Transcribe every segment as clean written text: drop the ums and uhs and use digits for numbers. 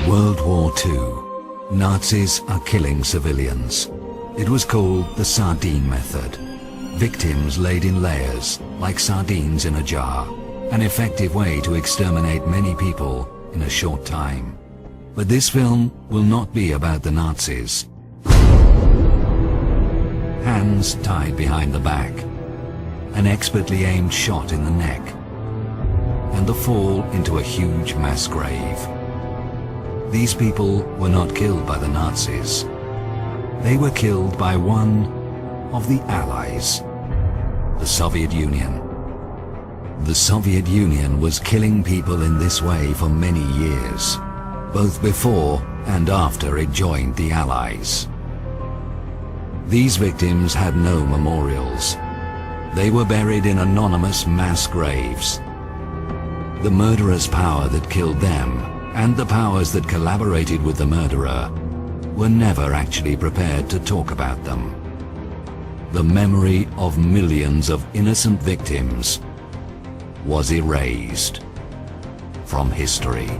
World War II. Nazis are killing civilians. It was called the sardine method. Victims laid in layers, like sardines in a jar. An effective way to exterminate many people in a short time. But this film will not be about the Nazis. Hands tied behind the back. An expertly aimed shot in the neck. And the fall into a huge mass grave. These people were not killed by the Nazis. They were killed by one of the Allies, the Soviet Union. The Soviet Union was killing people in this way for many years, both before and after it joined the Allies. These victims had no memorials. They were buried in anonymous mass graves. The murderous power that killed them, and the powers that collaborated with the murderer, were never actually prepared to talk about them. The memory of millions of innocent victims was erased from history.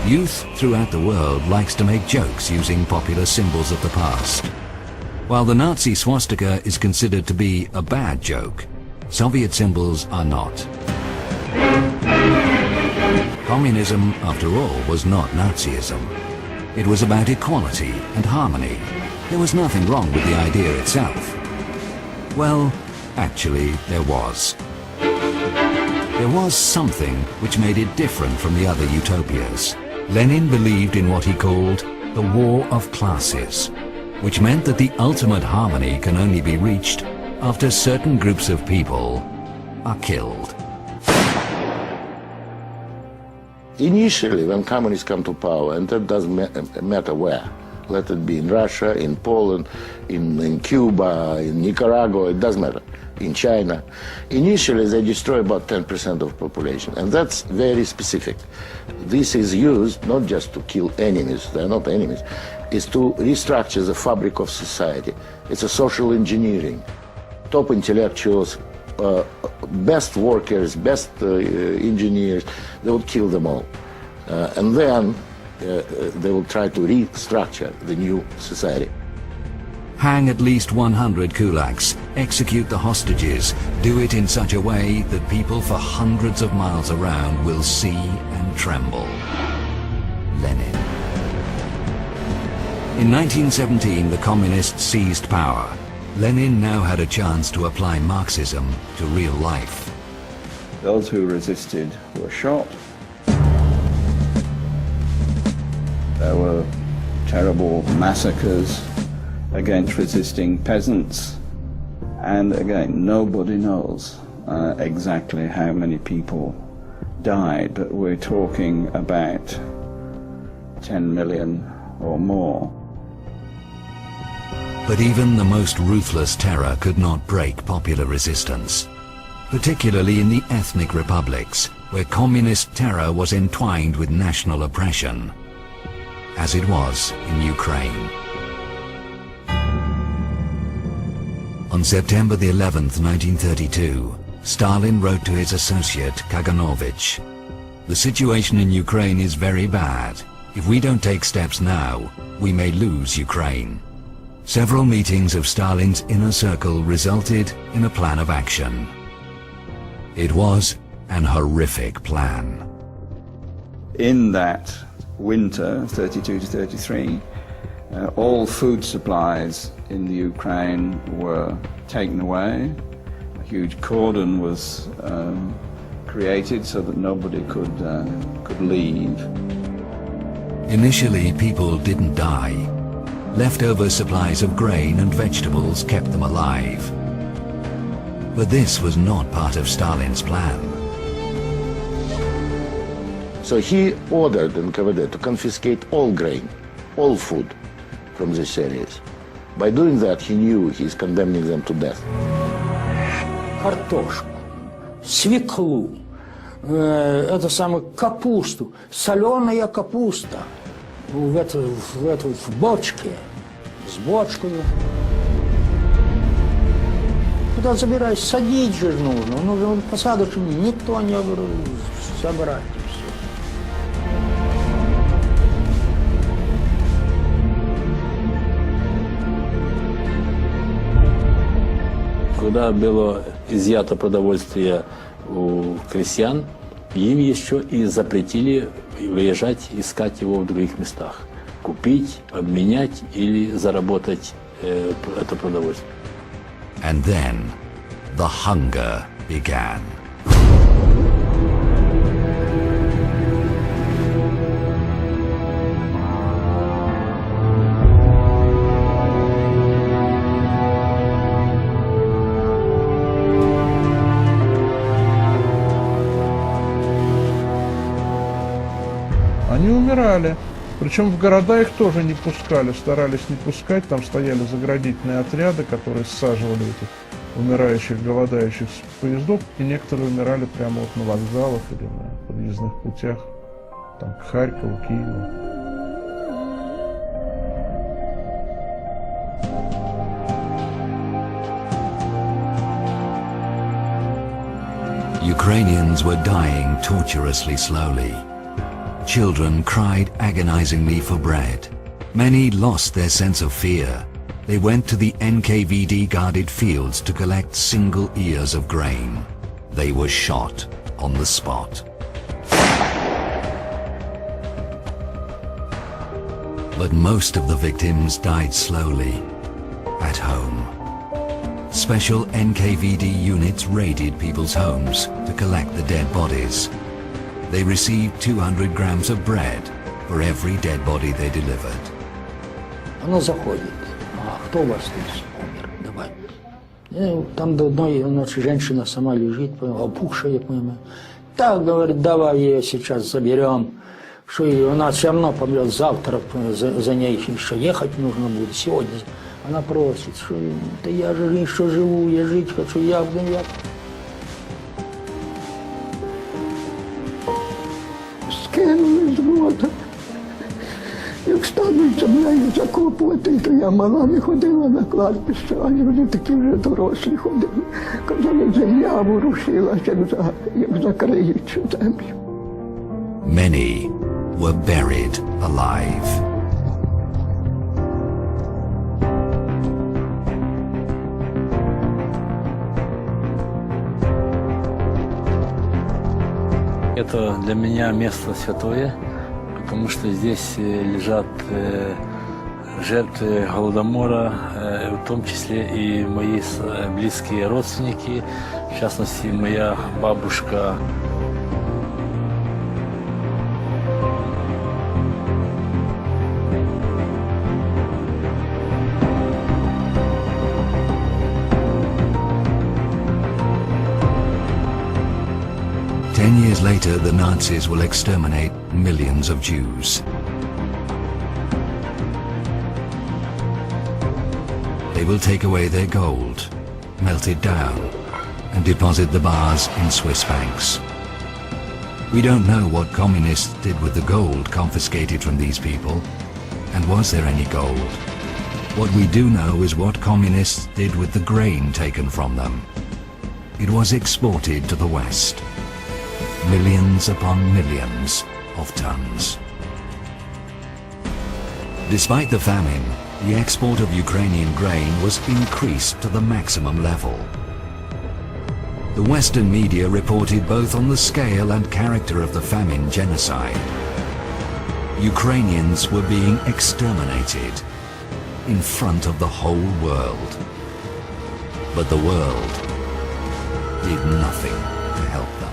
Youth throughout the world likes to make jokes using popular symbols of the past. While the Nazi swastika is considered to be a bad joke, Soviet symbols are not. Communism, after all, was not Nazism. It was about equality and harmony. There was nothing wrong with the idea itself. Well, actually, there was. There was something which made it different from the other utopias. Lenin believed in what he called the war of classes, which meant that the ultimate harmony can only be reached after certain groups of people are killed. Initially, when communists come to power, and that doesn't matter where, let it be in Russia, in Poland, in Cuba, in Nicaragua, it doesn't matter, in China. Initially, they destroy about 10% of population, and that's very specific. This is used not just to kill enemies, they're not enemies, it's to restructure the fabric of society. It's a social engineering. Top intellectuals, best workers, best engineers, they would kill them all. And then they will try to restructure the new society. Hang at least 100 kulaks, execute the hostages, do it in such a way that people for hundreds of miles around will see and tremble. Lenin. In 1917, the communists seized power. Lenin now had a chance to apply Marxism to real life. Those who resisted were shot. There were terrible massacres against resisting peasants, and again, nobody knows exactly how many people died, but we're talking about 10 million or more. But even the most ruthless terror could not break popular resistance, particularly in the ethnic republics, where communist terror was entwined with national oppression, as it was in Ukraine. On September the 11th, 1932, Stalin wrote to his associate Kaganovich, "The situation in Ukraine is very bad. If we don't take steps now, we may lose Ukraine." Several meetings of Stalin's inner circle resulted in a plan of action. It was an horrific plan. In that winter, 32 to 33, all food supplies in the Ukraine were taken away. A huge cordon was created so that nobody could leave. Initially, people didn't die. Leftover supplies of grain and vegetables kept them alive. But this was not part of Stalin's plan. So he ordered NKVD to confiscate all grain, all food from these areas. By doing that, he knew he's condemning them to death. картошку, свеклу, это самое, капусту, соленая капуста в бочке, с бочкой. Куда забирать? Садить же нужно. Нужно посадочку, никто не забрать. Когда было изъято продовольствие у крестьян, им еще и запретили выезжать, искать его в других местах. Купить, обменять или заработать это продовольствие. And then the hunger began. Они умирали. Причем в города их тоже не пускали, старались не пускать. Там стояли заградительные отряды, которые саживали этих умирающих, голодающих с поездов. И некоторые умирали прямо вот на вокзалах или на подъездных путях, там, к Харькову, Киеву. Ukrainians were dying torturously slowly. Children cried agonizingly for bread. Many lost their sense of fear. They went to the NKVD-guarded fields to collect single ears of grain. They were shot on the spot. But most of the victims died slowly, at home. Special NKVD units raided people's homes to collect the dead bodies. They received 200 grams of bread for every dead body they delivered. Она заходит. А кто у вас здесь умер? Давай. И там до одной ночи женщина сама лежит, опухшая, понимаю. Так, говорит, давай ее сейчас заберем. Что и она все равно помрет завтра, за ней еще ехать нужно будет сегодня. Она просит, что да я же еще живу, я жить хочу, я. Скинули з рота. Як стануть землею закопувати, то я мала не ходила на кладбище, а люди такі вже дорослі ходили. Казали, земля ворушилася, як закриють цю землю. Many were buried alive. Это для меня место святое, потому что здесь лежат жертвы Голодомора, в том числе и мои близкие родственники, в частности, моя бабушка. Years later, the Nazis will exterminate millions of Jews. They will take away their gold, melt it down, and deposit the bars in Swiss banks. We don't know what communists did with the gold confiscated from these people, and was there any gold? What we do know is what communists did with the grain taken from them. It was exported to the West. Millions upon millions of tons. Despite the famine, the export of Ukrainian grain was increased to the maximum level. The Western media reported both on the scale and character of the famine genocide. Ukrainians were being exterminated in front of the whole world. But the world did nothing to help them.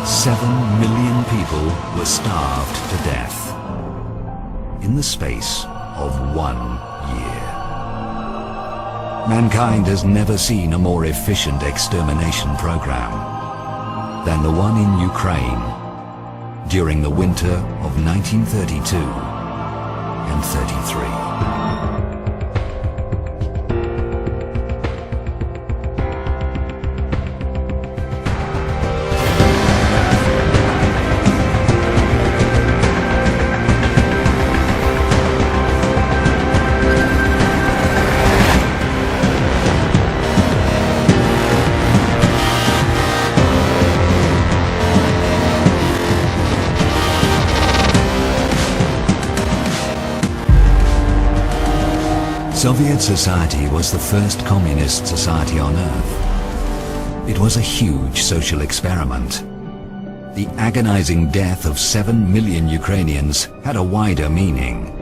7 million people were starved to death in the space of 1 year. Mankind has never seen a more efficient extermination program than the one in Ukraine during the winter of 1932 and 33. Soviet society was the first communist society on Earth. It was a huge social experiment. The agonizing death of 7 million Ukrainians had a wider meaning,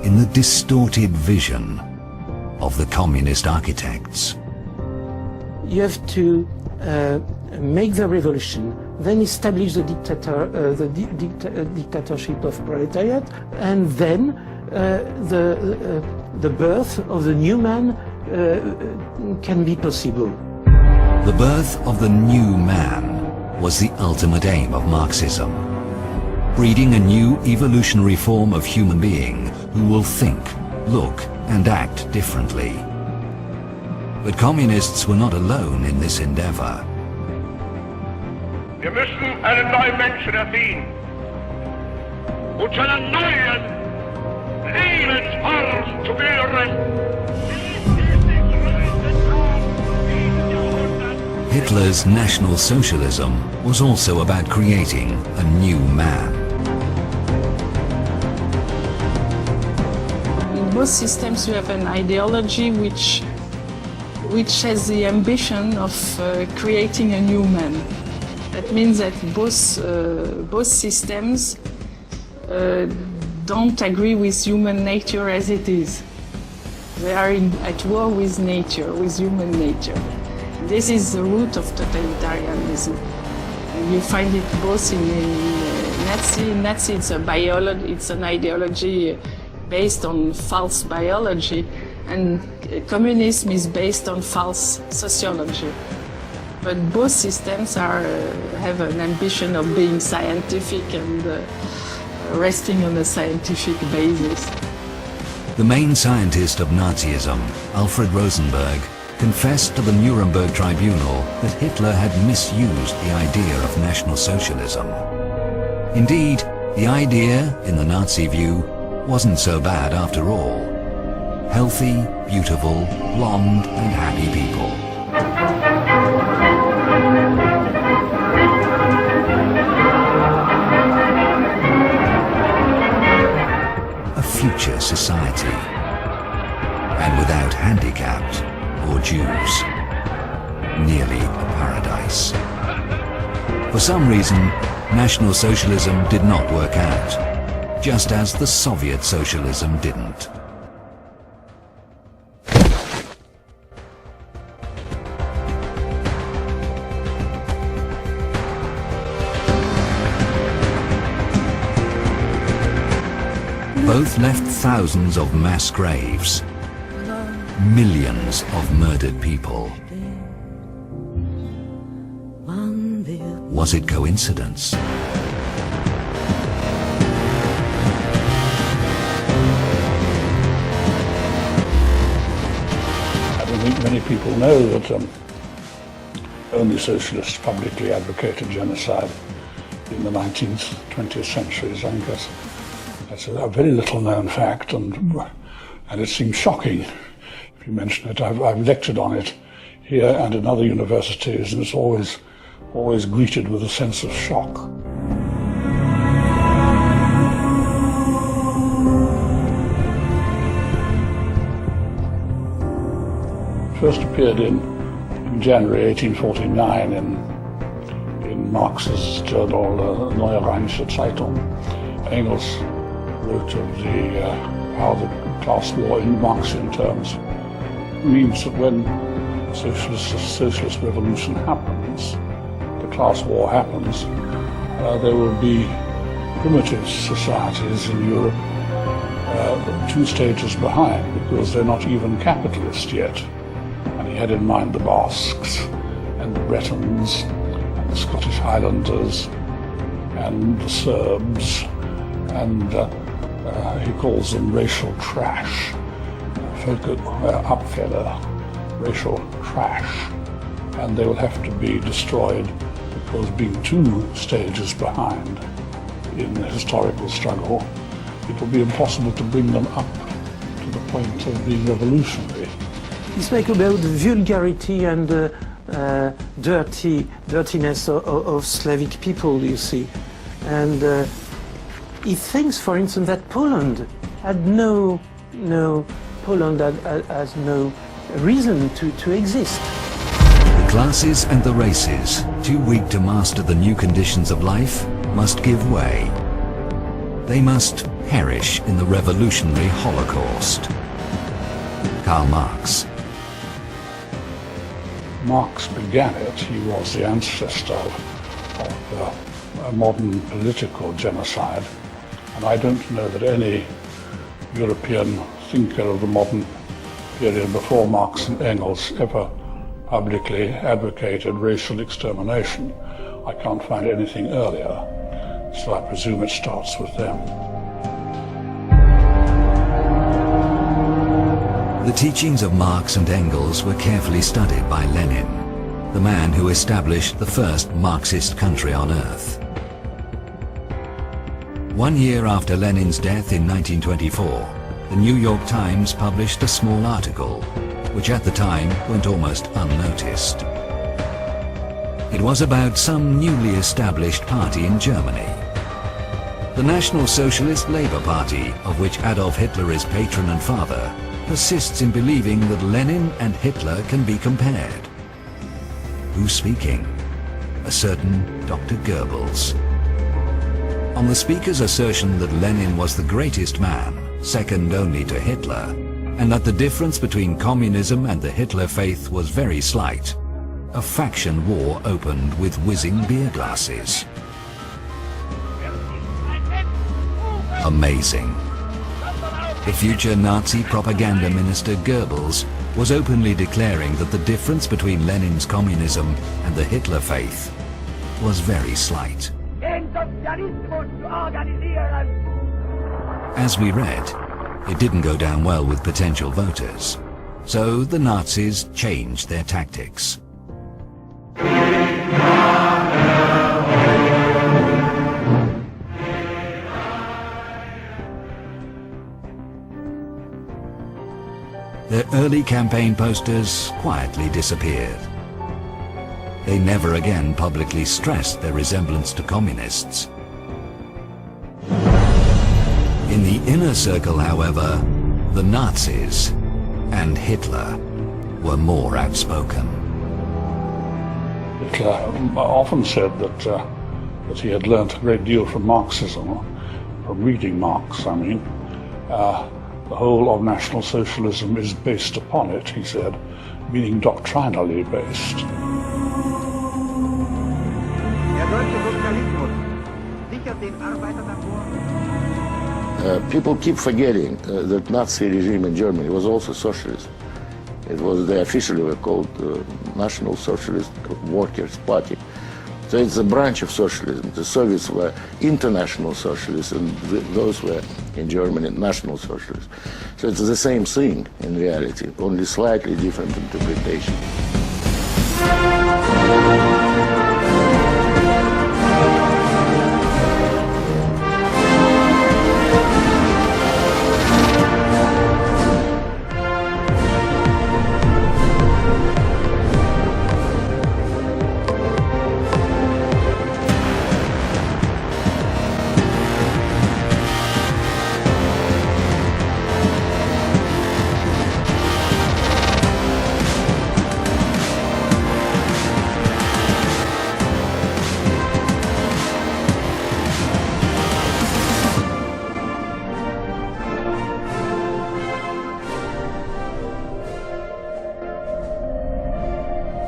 in the distorted vision of the communist architects. You have to make the revolution, then establish the dictatorship of proletariat, and then the birth of the new man can be possible. The birth of the new man was the ultimate aim of Marxism, breeding a new evolutionary form of human being who will think, look, and act differently. But communists were not alone in this endeavor. Wir müssen einen neuen Menschen erziehen und zu einer neuen Lebensform zu führen. Hitler's National Socialism was also about creating a new man. In both systems you have an ideology which has the ambition of creating a new man. That means that both systems don't agree with human nature as it is. They are at war with nature, with human nature. This is the root of totalitarianism. And you find it both in Nazi. Nazi, it's an ideology based on false biology, and communism is based on false sociology. But both systems have an ambition of being scientific and resting on a scientific basis. The main scientist of Nazism, Alfred Rosenberg, confessed to the Nuremberg Tribunal that Hitler had misused the idea of National Socialism. Indeed, the idea, in the Nazi view, wasn't so bad after all. Healthy, beautiful, blonde and happy people. A future society. And without handicapped or Jews. Nearly a paradise. For some reason, National Socialism did not work out, just as the Soviet socialism didn't. Both left thousands of mass graves, millions of murdered people. Was it coincidence? I don't think many people know that only socialists publicly advocated genocide in the 19th, 20th centuries. I think that's a very little known fact, and it seems shocking if you mention it. I've lectured on it here and in other universities, and it's always greeted with a sense of shock. First appeared in January 1849 in Marx's journal Neue Rheinische Zeitung. Engels wrote of how the class war in Marxian terms means that when socialist revolution happens, the class war happens, there will be primitive societies in Europe 2 stages behind, because they're not even capitalist yet. And he had in mind the Basques and the Bretons and the Scottish Highlanders and the Serbs, and he calls them racial trash, Abfälle, racial trash, and they will have to be destroyed, because being 2 stages behind in the historical struggle, it will be impossible to bring them up to the point of being revolutionary. He spoke about the vulgarity and dirtiness of Slavic people, you see. And he thinks, for instance, that Poland had no Poland has no reason to exist. The classes and the races, too weak to master the new conditions of life, must give way. They must perish in the revolutionary Holocaust. Karl Marx. Marx began it. He was the ancestor of a modern political genocide. And I don't know that any European thinker of the modern period before Marx and Engels ever publicly advocated racial extermination. I can't find anything earlier, so I presume it starts with them. The teachings of Marx and Engels were carefully studied by Lenin, the man who established the first Marxist country on earth. 1 year after Lenin's death in 1924, the New York Times published a small article, which at the time went almost unnoticed. It was about some newly established party in Germany. The National Socialist Labour Party, of which Adolf Hitler is patron and father, persists in believing that Lenin and Hitler can be compared. Who's speaking? A certain Dr. Goebbels. On the speaker's assertion that Lenin was the greatest man, second only to Hitler, and that the difference between communism and the Hitler faith was very slight, a faction war opened with whizzing beer glasses. Amazing. The future Nazi propaganda minister Goebbels was openly declaring that the difference between Lenin's communism and the Hitler faith was very slight. As we read, it didn't go down well with potential voters, so the Nazis changed their tactics. Their early campaign posters quietly disappeared. They never again publicly stressed their resemblance to communists. In the inner circle, however, the Nazis and Hitler were more outspoken. Hitler often said that he had learnt a great deal from Marxism, from reading Marx, I mean. The whole of National Socialism is based upon it, he said, meaning doctrinally based. People keep forgetting that Nazi regime in Germany was also socialist. It was, they officially were called National Socialist Workers' Party. So it's a branch of socialism. The Soviets were international socialists, and those were, in Germany, national socialists. So it's the same thing in reality, only slightly different interpretation.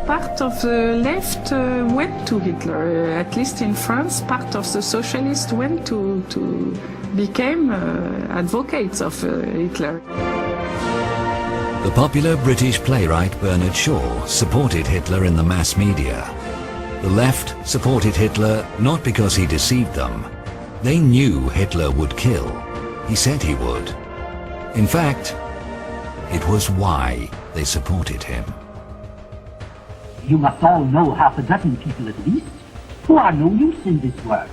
Part of the left went to Hitler. At least in France, part of the socialists went to became advocates of Hitler. The popular British playwright Bernard Shaw supported Hitler in the mass media. The left supported Hitler not because he deceived them. They knew Hitler would kill. He said he would. In fact, it was why they supported him. You must all know half a dozen people at least who are no use in this world,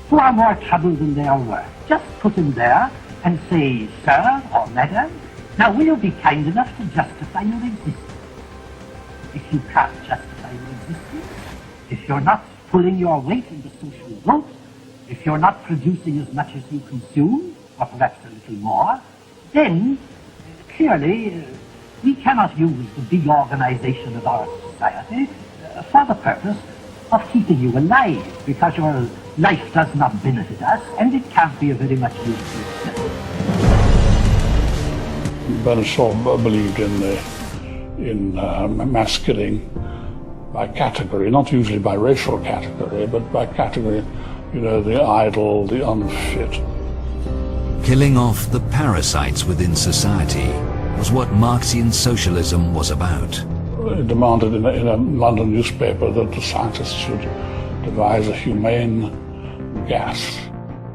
who are more trouble than they are worth. Just put them there and say, sir or madam, now will you be kind enough to justify your existence? If you can't justify your existence, if you're not pulling your weight in the social vote, if you're not producing as much as you consume, or perhaps a little more, then clearly, we cannot use the big organization of our society for the purpose of keeping you alive, because your life does not benefit us, and it can't be of very much use to yourself. Bernard believed in mass killing by category, not usually by racial category, but by category, you know, the idle, the unfit. Killing off the parasites within society was what Marxian socialism was about. It demanded in a London newspaper that the scientists should devise a humane gas.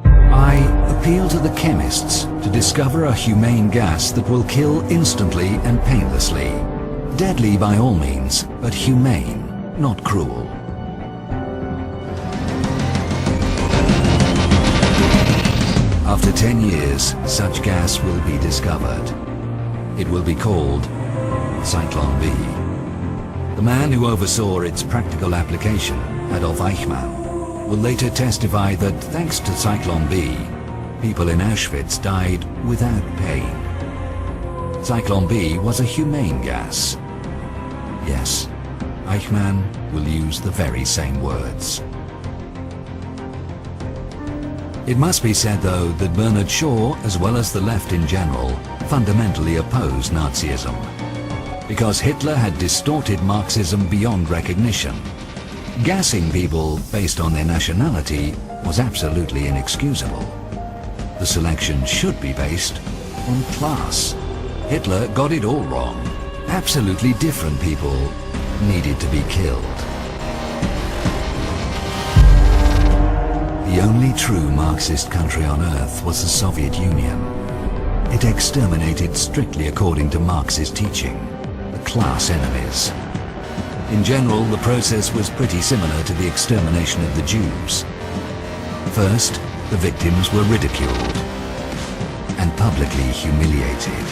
I appeal to the chemists to discover a humane gas that will kill instantly and painlessly. Deadly by all means, but humane, not cruel. After 10 years, such gas will be discovered. It will be called Cyclone B. The man who oversaw its practical application, Adolf Eichmann, will later testify that thanks to Cyclone B, people in Auschwitz died without pain. Cyclone B was a humane gas. Yes, Eichmann will use the very same words. It must be said, though, that Bernard Shaw, as well as the left in general, fundamentally opposed Nazism, because Hitler had distorted Marxism beyond recognition. Gassing people based on their nationality was absolutely inexcusable. The selection should be based on class. Hitler got it all wrong. Absolutely different people needed to be killed. The only true Marxist country on earth was the Soviet Union. It exterminated strictly according to Marxist teaching, the class enemies. In general, the process was pretty similar to the extermination of the Jews. First, the victims were ridiculed and publicly humiliated.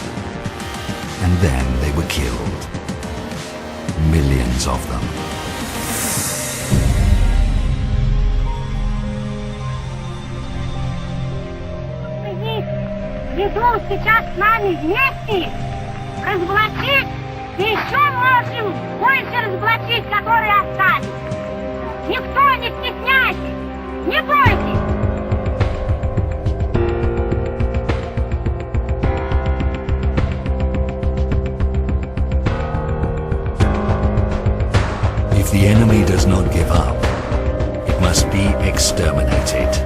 And then they were killed. Millions of them. Ведут сейчас с нами вместе разоблачить и еще можем больше разоблачить, которые остались. Никто не стесняйтесь, не бойтесь. If the enemy does not give up, it must be exterminated.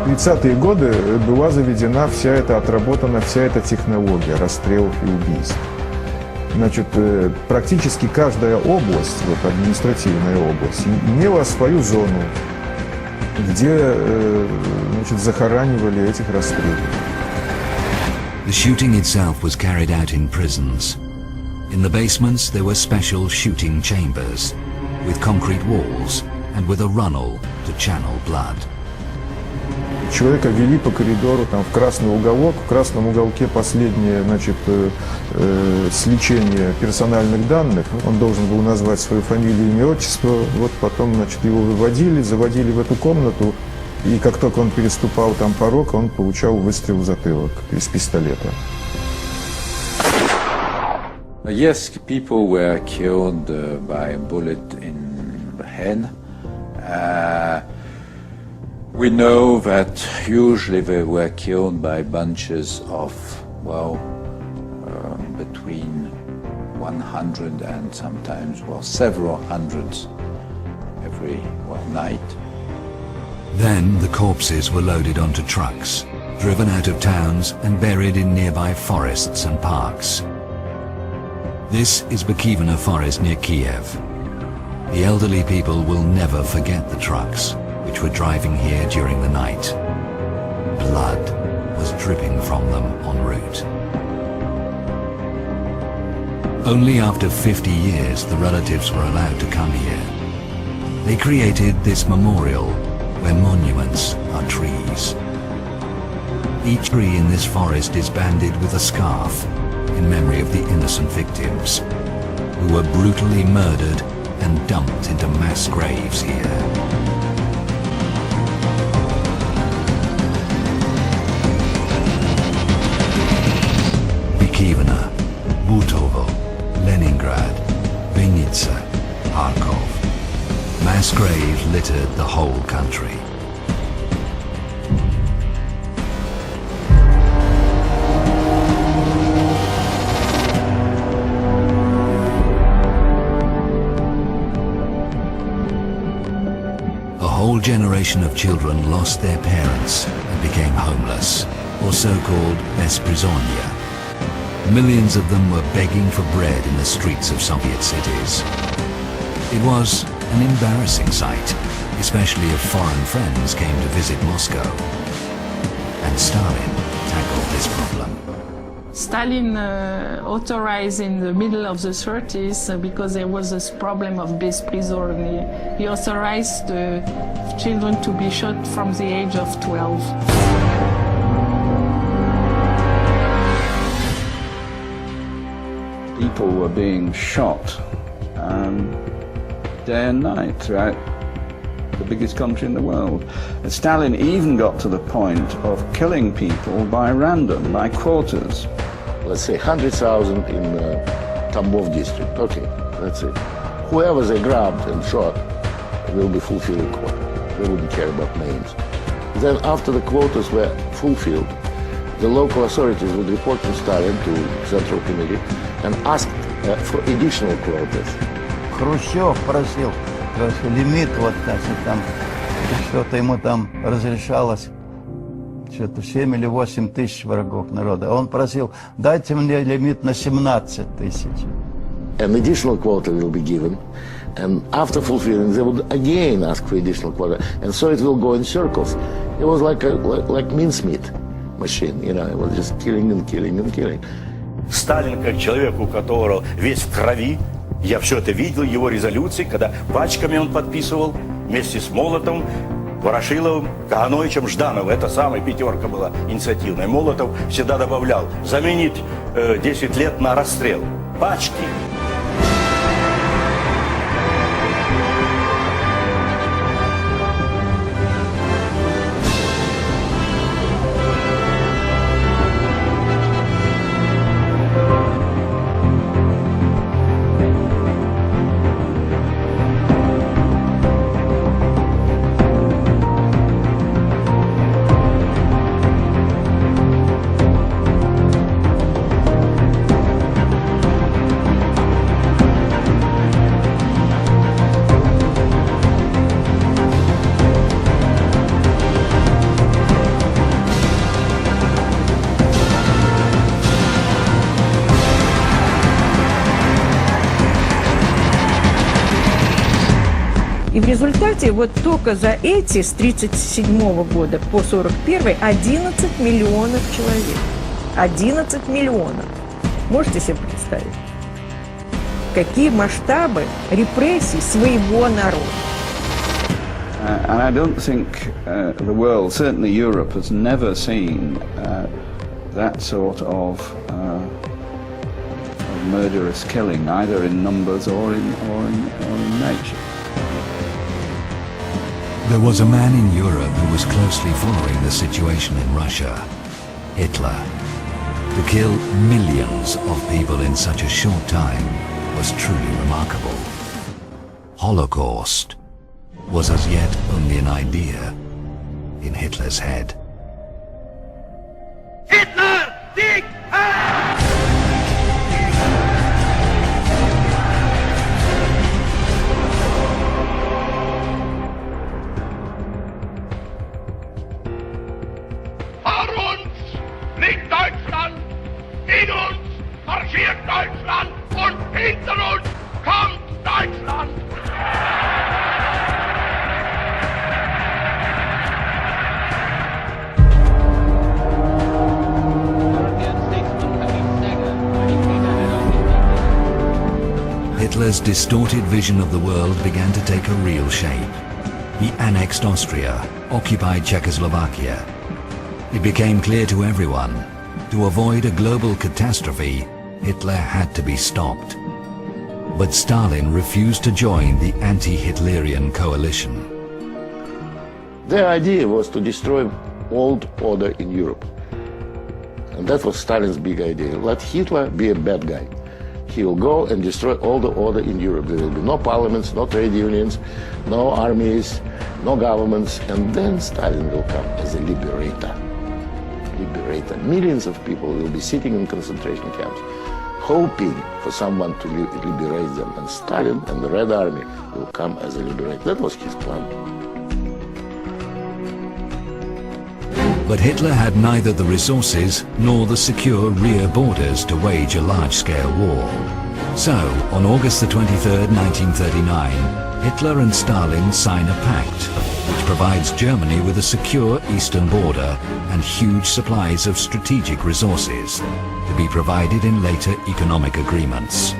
В 30-е годы была заведена отработана вся эта технология расстрелов и убийств. Значит, практически каждая область, административная область, имела свою зону, где, захоранивали этих расстрелов. The shooting itself was carried out in prisons. In the basements there were special shooting chambers, with concrete walls and with a runnel to channel blood. Человека вели по коридору в красный уголок, в красном уголке последнее, сличение персональных данных. Он должен был назвать свою фамилию, имя, отчество. Потом, его выводили, заводили в эту комнату, и как только он переступал порог, он получал выстрел в затылок из пистолета. Yes, people were killed by a bullet in the head. We know that usually they were killed by bunches of, between 100 and sometimes, several hundreds every night. Then the corpses were loaded onto trucks, driven out of towns and buried in nearby forests and parks. This is Bukivina forest near Kiev. The elderly people will never forget the trucks which were driving here during the night. Blood was dripping from them en route. Only after 50 years the relatives were allowed to come here. They created this memorial where monuments are trees. Each tree in this forest is banded with a scarf in memory of the innocent victims who were brutally murdered and dumped into mass graves here. embittered the whole country. A whole generation of children lost their parents and became homeless, or so-called bezprizonia. Millions of them were begging for bread in the streets of Soviet cities. It was an embarrassing sight, especially if foreign friends came to visit Moscow. And Stalin tackled this problem. Stalin authorized in the middle of the 30s, because there was this problem of bezprizonia, he authorized the children to be shot from the age of 12. People were being shot day and night throughout the biggest country in the world. And Stalin even got to the point of killing people by random, by quarters. Let's say 100,000 in Tambov district. Okay, that's it. Whoever they grabbed and shot will be fulfilling quota. They wouldn't care about names. Then after the quotas were fulfilled, the local authorities would report to Stalin, to Central Committee, and ask for additional quotas. Хрущев просил лимит, вот так, там что-то ему там разрешалось, что-то 7 или 8 тысяч врагов народа. Он просил, дайте мне лимит на 17 тысяч. An additional quota will be given, and after fulfilling, they would again ask for additional quota, and so it will go in circles. It was like mincemeat machine, you know, it was just killing and killing and killing. Сталин, как человек, у которого весь в крови, я все это видел, его резолюции, когда пачками он подписывал вместе с Молотовым, Ворошиловым, Кагановичем, Ждановым. Это самая пятерка была инициативная. Молотов всегда добавлял заменить 10 лет на расстрел. Пачки. И в результате вот только за эти с 1937 года по 1941 11 миллионов человек. 11 миллионов. Можете себе представить? Какие масштабы репрессий своего народа? And I don't think the world, certainly Europe, has never seen that sort of murderous killing, either in numbers or in nature. There was a man in Europe who was closely following the situation in Russia, Hitler. To kill millions of people in such a short time was truly remarkable. Holocaust was as yet only an idea in Hitler's head. Hitler, Sieg Heil! Vor uns liegt Deutschland, in uns marschiert Deutschland und hinter uns kommt Deutschland. Hitler's distorted vision of the world began to take a real shape. He annexed Austria, occupied Czechoslovakia. It became clear to everyone, to avoid a global catastrophe, Hitler had to be stopped. But Stalin refused to join the anti-Hitlerian coalition. Their idea was to destroy old order in Europe. And that was Stalin's big idea. Let Hitler be a bad guy. He will go and destroy all the order in Europe. There will be no parliaments, no trade unions, no armies, no governments, and then Stalin will come as a liberator. Millions of people will be sitting in concentration camps, hoping for someone to liberate them, and Stalin and the Red Army will come as a liberator. That was his plan. But Hitler had neither the resources nor the secure rear borders to wage a large-scale war. So, on August the 23rd, 1939, Hitler and Stalin sign a pact which provides Germany with a secure eastern border and huge supplies of strategic resources to be provided in later economic agreements.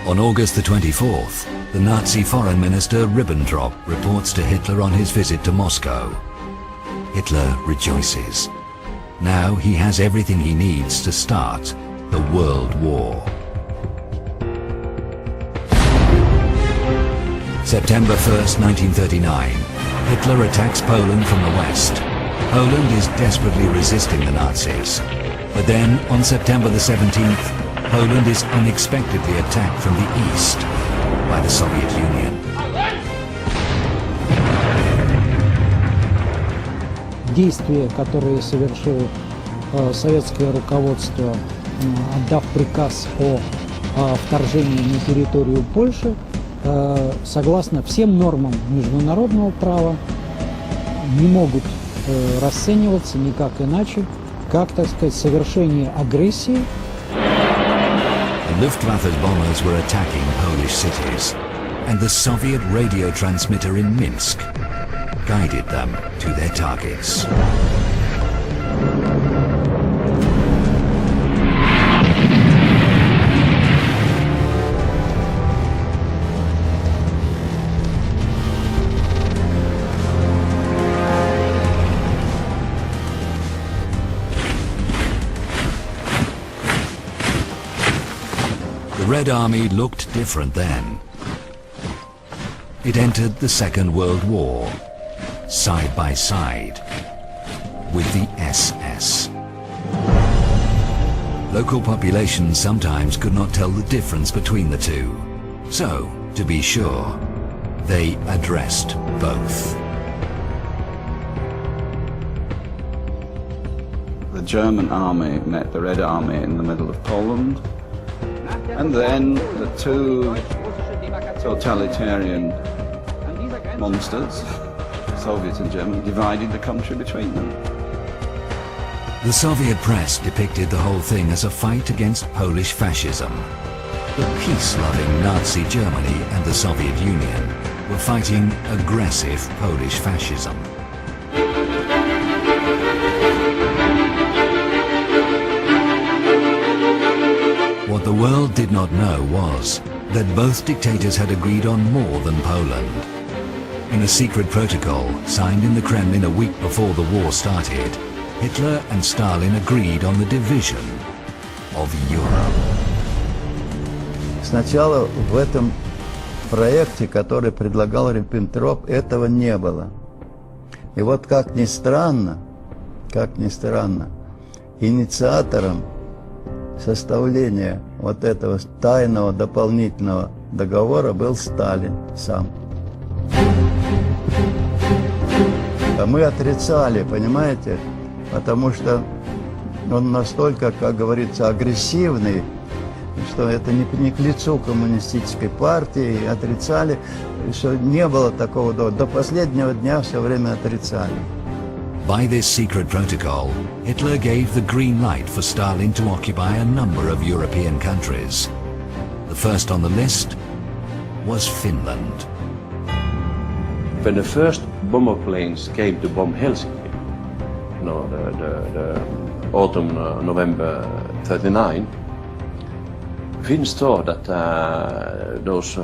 On August the 24th, the Nazi Foreign Minister Ribbentrop reports to Hitler on his visit to Moscow. Hitler rejoices. Now he has everything he needs to start the World War. September 1st, 1939, Hitler attacks Poland from the west. Poland is desperately resisting the Nazis. But then, on September the 17th, Poland is unexpectedly attacked from the east by the Soviet Union. Действия, которые совершило советское руководство, отдав приказ о вторжении на территорию Польши, согласно всем нормам международного права, не могут расцениваться никак иначе, как, так сказать, совершение агрессии. The Luftwaffe's bombers were attacking Polish cities, and the Soviet radio transmitter in Minsk guided them to their targets. The Red Army looked different then. It entered the Second World War, side by side with the SS. Local populations sometimes could not tell the difference between the two. So, to be sure, they addressed both. The German army met the Red Army in the middle of Poland, and then the two totalitarian monsters, Soviet and German, divided the country between them. The Soviet press depicted the whole thing as a fight against Polish fascism. The peace-loving Nazi Germany and the Soviet Union were fighting aggressive Polish fascism. What the world did not know was that both dictators had agreed on more than Poland. In a secret protocol signed in the Kremlin a week before the war started, Hitler and Stalin agreed on the division of Europe. Сначала в этом проекте, который предлагал Риббентроп, этого не было. И вот как ни странно, инициатором составления вот этого тайного дополнительного договора был Сталин сам. А мы отрицали, понимаете, потому что он настолько, как говорится, агрессивный, что это не к лицу коммунистической партии, отрицали, что не было такого до последнего дня все время отрицали. By this secret protocol, Hitler gave the green light for Stalin to occupy a number of European countries. The first on the list was Finland. When the first bomber planes came to bomb Helsinki, the autumn, November 39, Finns thought that those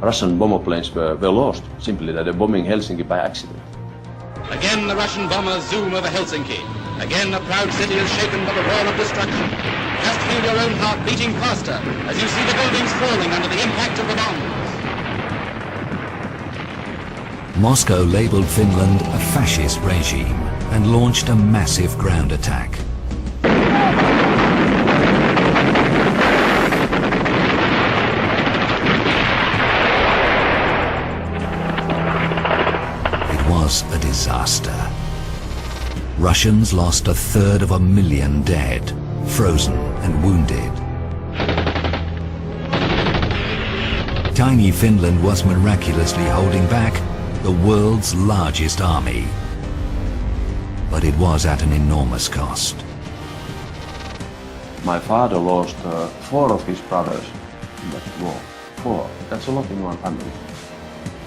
Russian bomber planes were lost, simply that they're bombing Helsinki by accident. Again the Russian bombers zoom over Helsinki. Again a proud city is shaken by the roar of destruction. Just feel your own heart beating faster as you see the buildings falling under the impact of the bombs. Moscow labeled Finland a fascist regime and launched a massive ground attack. was a disaster. Russians lost 1/3 dead, frozen and wounded. Tiny Finland was miraculously holding back the world's largest army. But it was at an enormous cost. My father lost 4 of his brothers in that war. 4. That's a lot in one family.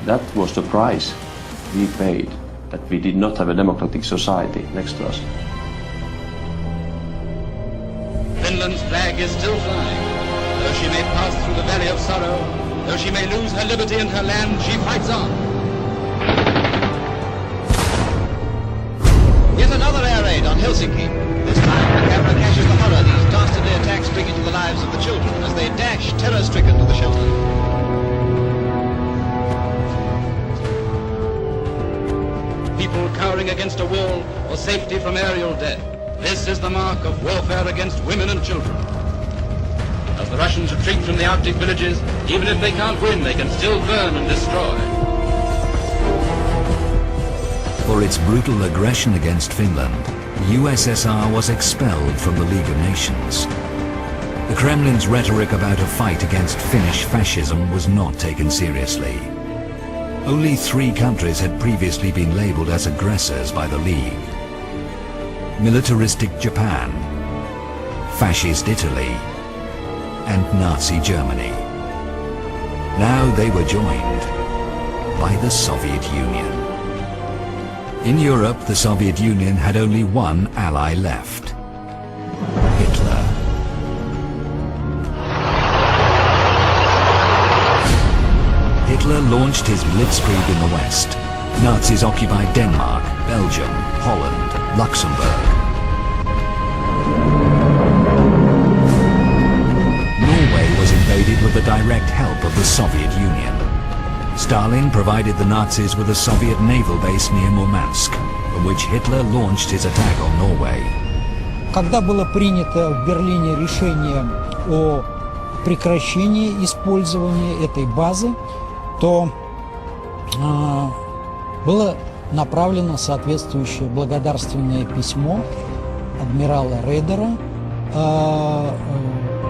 That was the price we paid, that we did not have a democratic society next to us. Finland's flag is still flying. Though she may pass through the valley of sorrow, though she may lose her liberty and her land, she fights on. Yet another air raid on Helsinki. This time the camera catches the horror these dastardly attacks bring into the lives of the children as they dash terror-stricken to the shelter. People cowering against a wall or safety from aerial death. This is the mark of warfare against women and children. As the Russians retreat from the Arctic villages, even if they can't win, they can still burn and destroy. For its brutal aggression against Finland, the USSR was expelled from the League of Nations. The Kremlin's rhetoric about a fight against Finnish fascism was not taken seriously. Only 3 countries had previously been labelled as aggressors by the League: militaristic Japan, fascist Italy, and Nazi Germany. Now they were joined by the Soviet Union. In Europe, the Soviet Union had only one ally left: Hitler. Hitler launched his blitzkrieg in the West. Nazis occupied Denmark, Belgium, Holland, Luxembourg. Norway was invaded with the direct help of the Soviet Union. Stalin provided the Nazis with a Soviet naval base near Murmansk, from which Hitler launched his attack on Norway. Когда было принято в Берлине решение о прекращении использования этой базы, то было направлено соответствующее благодарственное письмо адмирала Рейдера,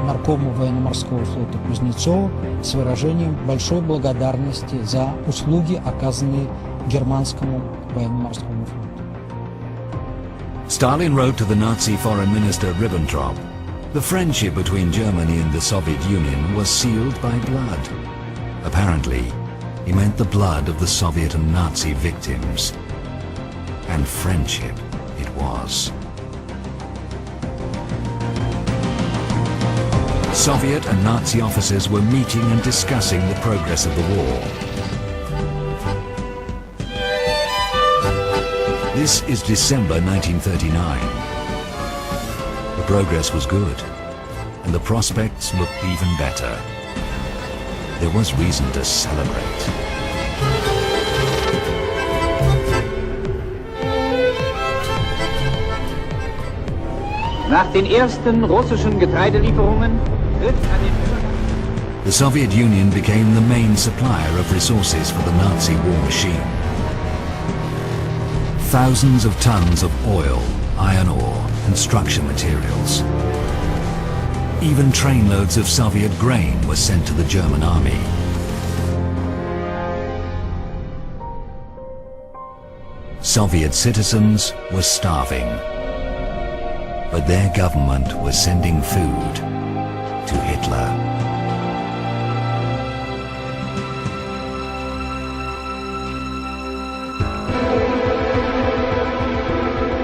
наркому военно-морского флота Кузнецова, с выражением большой благодарности за услуги, оказанные германскому военно-морскому флоту. Stalin wrote to the Nazi foreign minister Ribbentrop, the friendship between Germany and the Soviet Union was sealed by blood. Apparently, he meant the blood of the Soviet and Nazi victims. And friendship it was. Soviet and Nazi officers were meeting and discussing the progress of the war. This is December 1939. The progress was good, and the prospects looked even better. There was reason to celebrate. Nach den ersten russischen Getreidelieferungen griff The Soviet Union became the main supplier of resources for the Nazi war machine. Thousands of tons of oil, iron ore, construction materials. Even trainloads of Soviet grain were sent to the German army. Soviet citizens were starving, but their government was sending food to Hitler.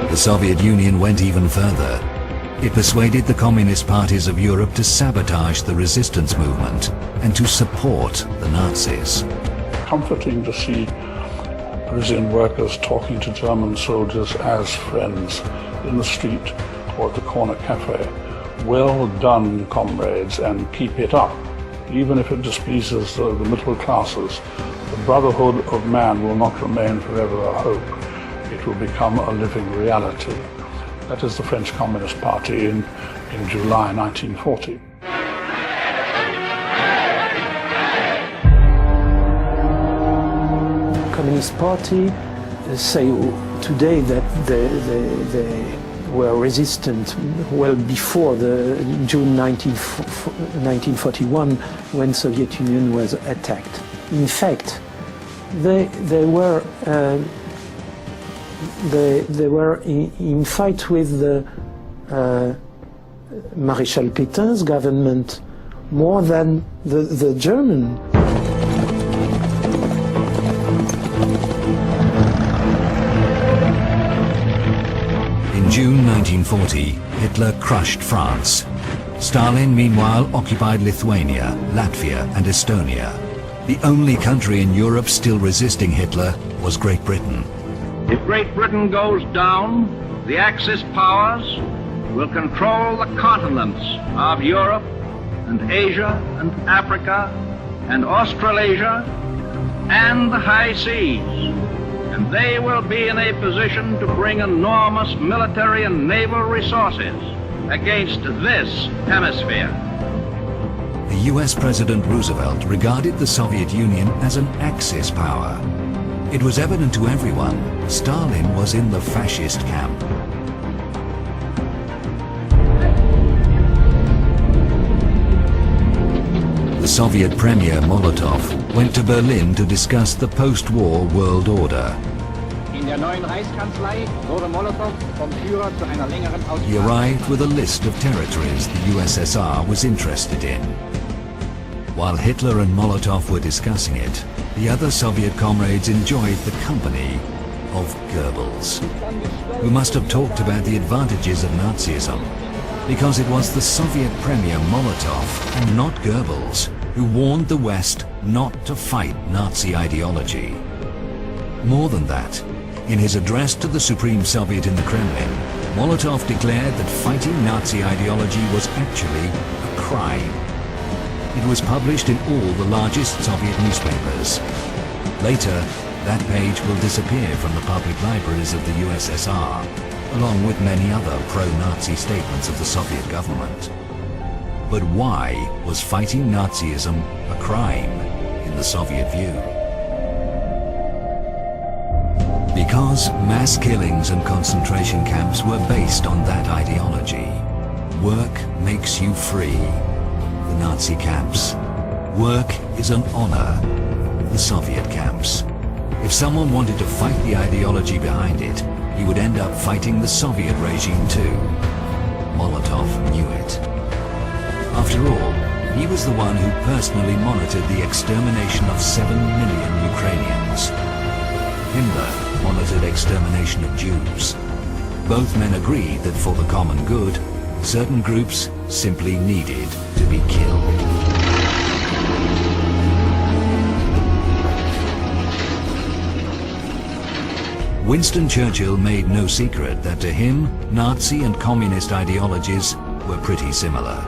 The Soviet Union went even further. It persuaded the communist parties of Europe to sabotage the resistance movement and to support the Nazis. Comforting to see Parisian workers talking to German soldiers as friends in the street or at the corner cafe. Well done, comrades, and keep it up. Even if it displeases the middle classes, the brotherhood of man will not remain forever a hope. It will become a living reality. That is the French Communist Party in July 1940. Communist Party say today that they were resistant well before the June 1941 when Soviet Union was attacked. In fact, they were in fight with the Maréchal Pétain's government more than the German. In June 1940, Hitler crushed France. Stalin, meanwhile, occupied Lithuania, Latvia, and Estonia. The only country in Europe still resisting Hitler was Great Britain. If Great Britain goes down, the Axis powers will control the continents of Europe and Asia and Africa and Australasia and the high seas. And they will be in a position to bring enormous military and naval resources against this hemisphere. The US President Roosevelt regarded the Soviet Union as an Axis power. It was evident to everyone Stalin was in the fascist camp. The Soviet Premier Molotov went to Berlin to discuss the post-war world order. He arrived with a list of territories the USSR was interested in. While Hitler and Molotov were discussing it, the other Soviet comrades enjoyed the company of Goebbels, who must have talked about the advantages of Nazism, because it was the Soviet Premier Molotov and not Goebbels who warned the West not to fight Nazi ideology. More than that, in his address to the Supreme Soviet in the Kremlin, Molotov declared that fighting Nazi ideology was actually a crime. It was published in all the largest Soviet newspapers. Later, that page will disappear from the public libraries of the USSR, along with many other pro-Nazi statements of the Soviet government. But why was fighting Nazism a crime in the Soviet view? Because mass killings and concentration camps were based on that ideology. Work makes you free. The Nazi camps. Work is an honor. The Soviet camps. If someone wanted to fight the ideology behind it, he would end up fighting the Soviet regime too. Molotov knew it. After all, he was the one who personally monitored the extermination of 7 million Ukrainians. Himmler monitored extermination of Jews. Both men agreed that for the common good, certain groups simply needed to be killed. Winston Churchill made no secret that to him, Nazi and communist ideologies were pretty similar.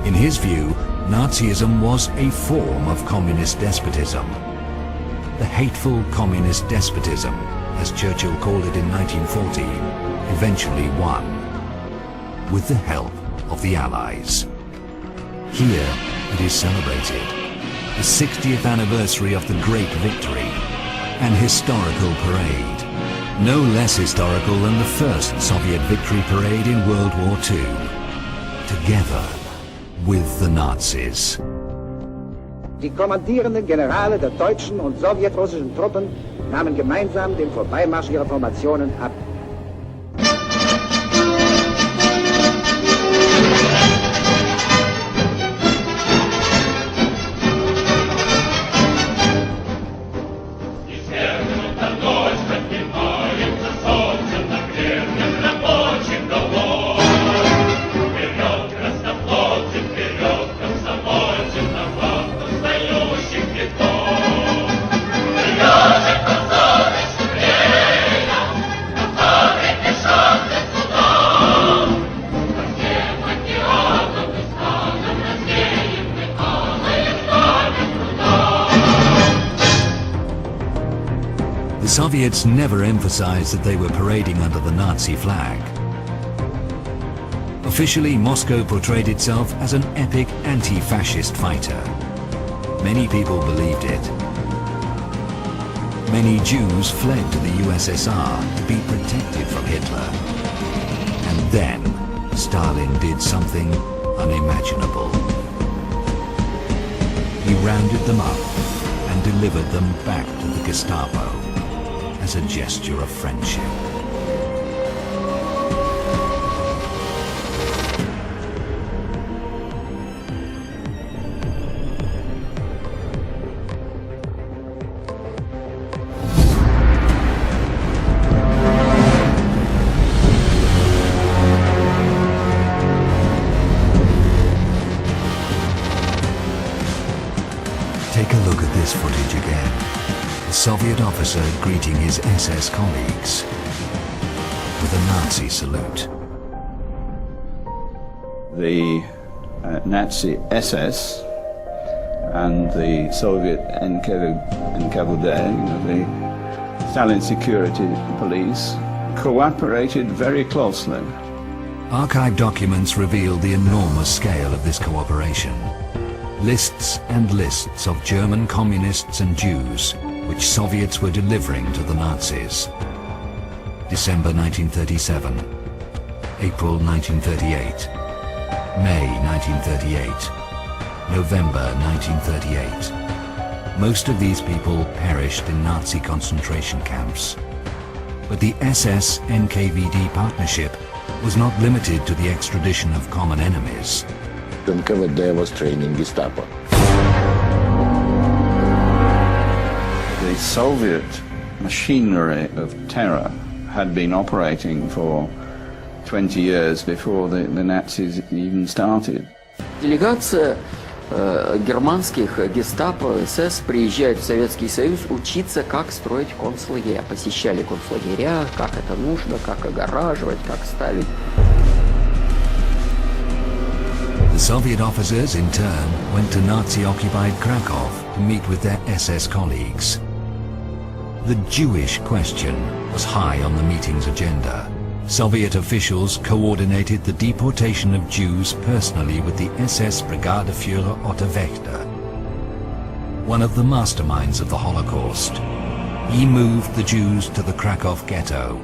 In his view, Nazism was a form of communist despotism. The hateful communist despotism, as Churchill called it in 1940, eventually won, with the help of the Allies. Here it is celebrated, the 60th anniversary of the Great Victory, an historical parade, no less historical than the first Soviet victory parade in World War II, together with the Nazis. Die kommandierenden Generale der deutschen und sowjetrussischen Truppen nahmen gemeinsam den Vorbeimarsch ihrer Formationen ab. The Soviets never emphasized that they were parading under the Nazi flag. Officially, Moscow portrayed itself as an epic anti-fascist fighter. Many people believed it. many Jews fled to the USSR to be protected from Hitler. And then Stalin did something unimaginable. He rounded them up and delivered them back to the Gestapo as a gesture of friendship. Take a look at this footage again. A Soviet officer greeting his SS colleagues with a Nazi salute. The Nazi SS and the Soviet NKVD, the Stalin security police, cooperated very closely. Archive documents reveal the enormous scale of this cooperation. Lists and lists of German communists and Jews which Soviets were delivering to the Nazis. December 1937, April 1938, May 1938, November 1938. Most of these people perished in Nazi concentration camps. But the SS-NKVD partnership was not limited to the extradition of common enemies. NKVD was training Gestapo. The Soviet machinery of terror had been operating for 20 years before the Nazis even started. Делегация германских гестапо, СС приезжает в Советский Союз учиться, как строить концлагеря. Посещали концлагеря, как это нужно, как огораживать, как ставить. The Soviet officers, in turn, went to Nazi-occupied Krakow to meet with their SS colleagues. The Jewish question was high on the meeting's agenda. Soviet officials coordinated the deportation of Jews personally with the SS Brigadeführer Otto Wächter, one of the masterminds of the Holocaust. He moved the Jews to the Krakow ghetto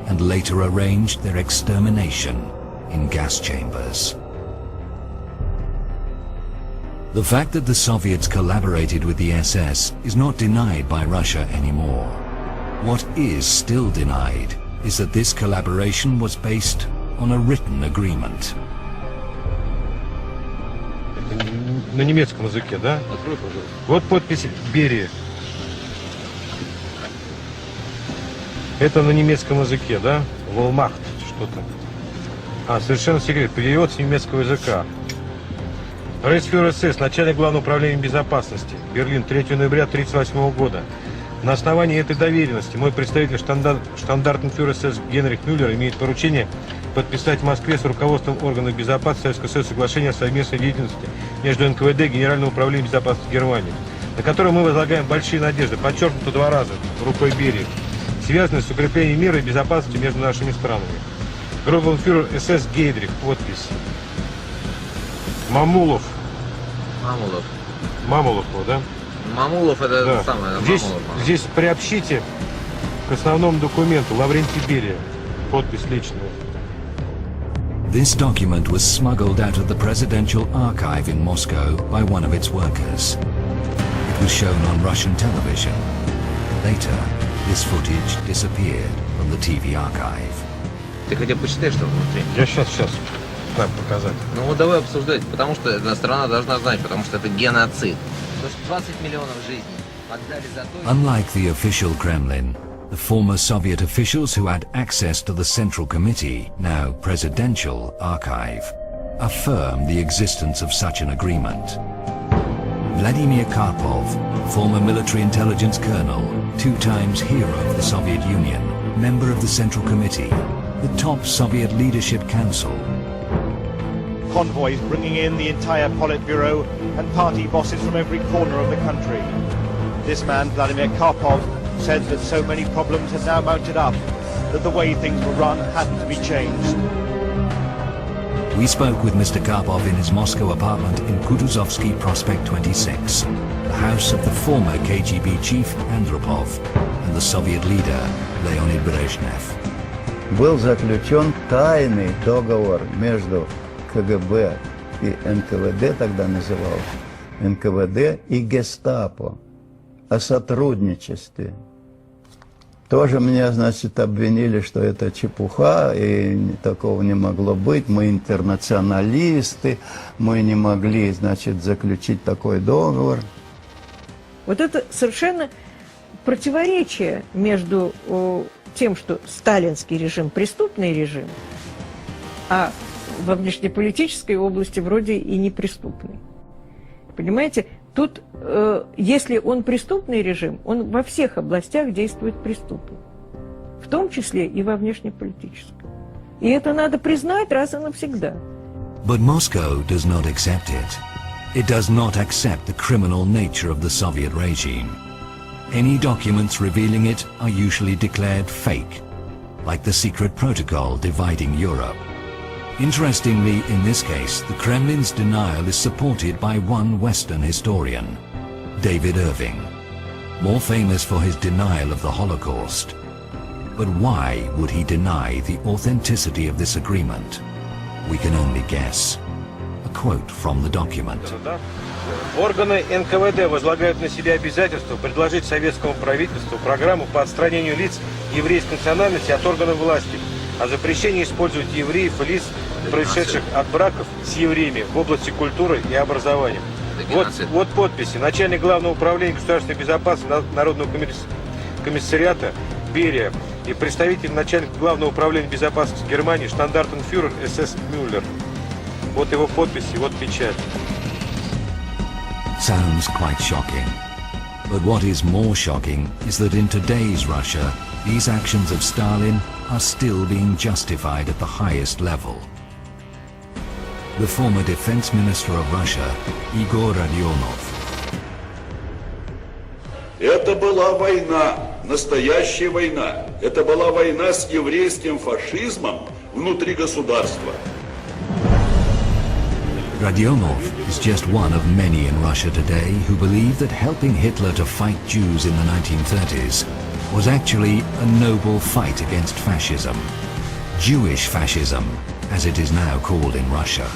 and later arranged their extermination in gas chambers. The fact that the Soviets collaborated with the SS is not denied by Russia anymore. What is still denied is that this collaboration was based on a written agreement. На немецком языке, да? Открой, пожалуйста. Вот подпись Берии. Это на немецком языке, да? Волмахт, что-то. Совершенно секрет. Перевод с немецкого языка. Рейхсфюрер СС, начальник Главного управления безопасности, Берлин, 3 ноября 1938 года. На основании этой доверенности мой представитель штандартенфюрер СС Генрих Мюллер имеет поручение подписать в Москве с руководством органов безопасности Советского Союза соглашение о совместной деятельности между НКВД и Генеральным управлением безопасности Германии, на которое мы возлагаем большие надежды, подчеркнуто 2 раза рукой Берии, связанные с укреплением мира и безопасности между нашими странами. Группенфюрер СС Гейдрих, подпись. Мамулов. Мамулов, да? Мамулов это да. Самое. Здесь приобщите к основному документу Лаврентий Берия. Подпись личная. This document was smuggled out of the presidential archive in Moscow by one of its workers. It was shown on Russian television. Later, this footage disappeared from the TV archive. Ты хотя бы почитай, что внутри. Я сейчас. Так, показать. Ну вот давай обсуждать, потому что эта страна должна знать, потому что это геноцид. 20 миллионов жизней отдали за то... Unlike the official Kremlin, the former Soviet officials who had access to the Central Committee, now Presidential Archive, affirm the existence of such an agreement. Vladimir Karpov, former military intelligence colonel, 2 times hero of the Soviet Union, member of the Central Committee, the top Soviet Leadership Council. Convoys bringing in the entire Politburo and party bosses from every corner of the country. This man, Vladimir Karpov, said that so many problems had now mounted up that the way things were run had to be changed. We spoke with Mr. Karpov in his Moscow apartment in Kutuzovsky Prospect 26, the house of the former KGB chief Andropov and the Soviet leader Leonid Brezhnev. Был заключен тайный договор между КГБ и НКВД, тогда называлось НКВД, и Гестапо о сотрудничестве. Тоже меня, значит, обвинили, что это чепуха, и такого не могло быть. Мы интернационалисты, мы не могли, значит, заключить такой договор. Вот это совершенно противоречие между тем, что сталинский режим – преступный режим, а во внешнеполитической области вроде и не преступный. Понимаете? Тут, если он преступный режим, он во всех областях действует преступно, в том числе и во внешнеполитической. И это надо признать раз и навсегда. But Moscow does not accept it. It does not accept the criminal nature of the Soviet regime. Any documents revealing it are usually declared fake, like the secret protocol dividing Europe. Interestingly, in this case, the Kremlin's denial is supported by one Western historian, David Irving, more famous for his denial of the Holocaust. But why would he deny the authenticity of this agreement? We can only guess. A quote from the document. Органы НКВД возлагают на себя обязательство предложить советскому правительству программу по отстранению лиц еврейской национальности от органов власти, о запрещении использовать евреев и лиц, происшедших от браков с евреями в области культуры и образования. Вот подписи. Начальник Главного управления государственной безопасности Народного комиссариата Берия и представитель начальника Главного управления безопасности Германии штандартенфюрер СС Мюллер. Вот его подписи, вот печать. Sounds quite shocking. But what is more shocking is that in today's Russia, these actions of Stalin are still being justified at the highest level. The former defense minister of Russia, Igor Rodionov. Это была война, настоящая война. Это была война с еврейским фашизмом внутри государства. Rodionov is just one of many in Russia today who believe that helping Hitler to fight Jews in the 1930s was actually a noble fight against fascism. Jewish fascism, as it is now called in Russia.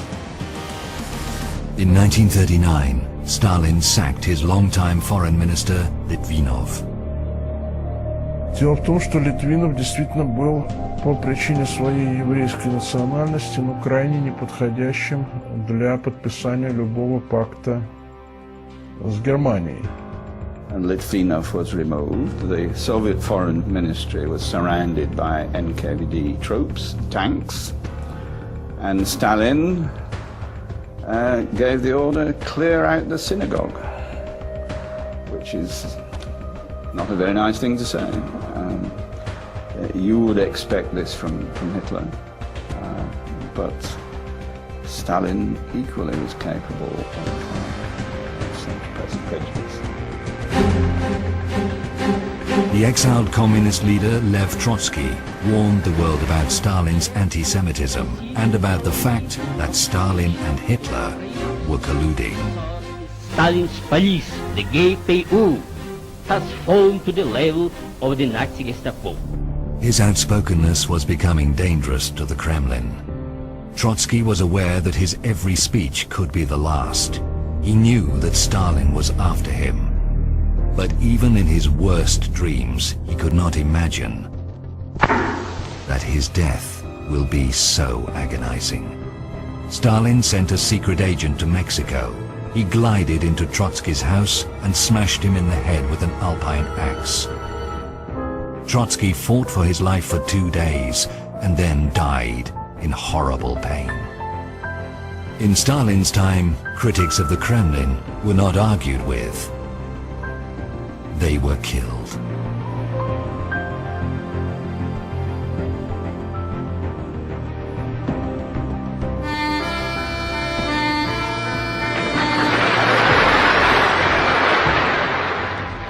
In 1939, Stalin sacked his longtime foreign minister, Litvinov. Дело в том, что Литвинов действительно был по причине своей еврейской национальности, но крайне неподходящим для подписания любого пакта с Германией. And Litvinov was removed. The Soviet Foreign Ministry was surrounded by NKVD troops, tanks, and Stalin gave the order, clear out the synagogue, which is not a very nice thing to say. You would expect this from Hitler, but Stalin equally was capable of such prejudice. The exiled communist leader Lev Trotsky warned the world about Stalin's anti-Semitism and about the fact that Stalin and Hitler were colluding. Stalin's police, the GPU, has fallen to the level of the Nazi Gestapo. His outspokenness was becoming dangerous to the Kremlin. Trotsky was aware that his every speech could be the last. He knew that Stalin was after him. But even in his worst dreams, he could not imagine that his death will be so agonizing. Stalin sent a secret agent to Mexico. He glided into Trotsky's house and smashed him in the head with an alpine axe. Trotsky fought for his life for 2 days and then died in horrible pain. In Stalin's time, critics of the Kremlin were not argued with. They were killed.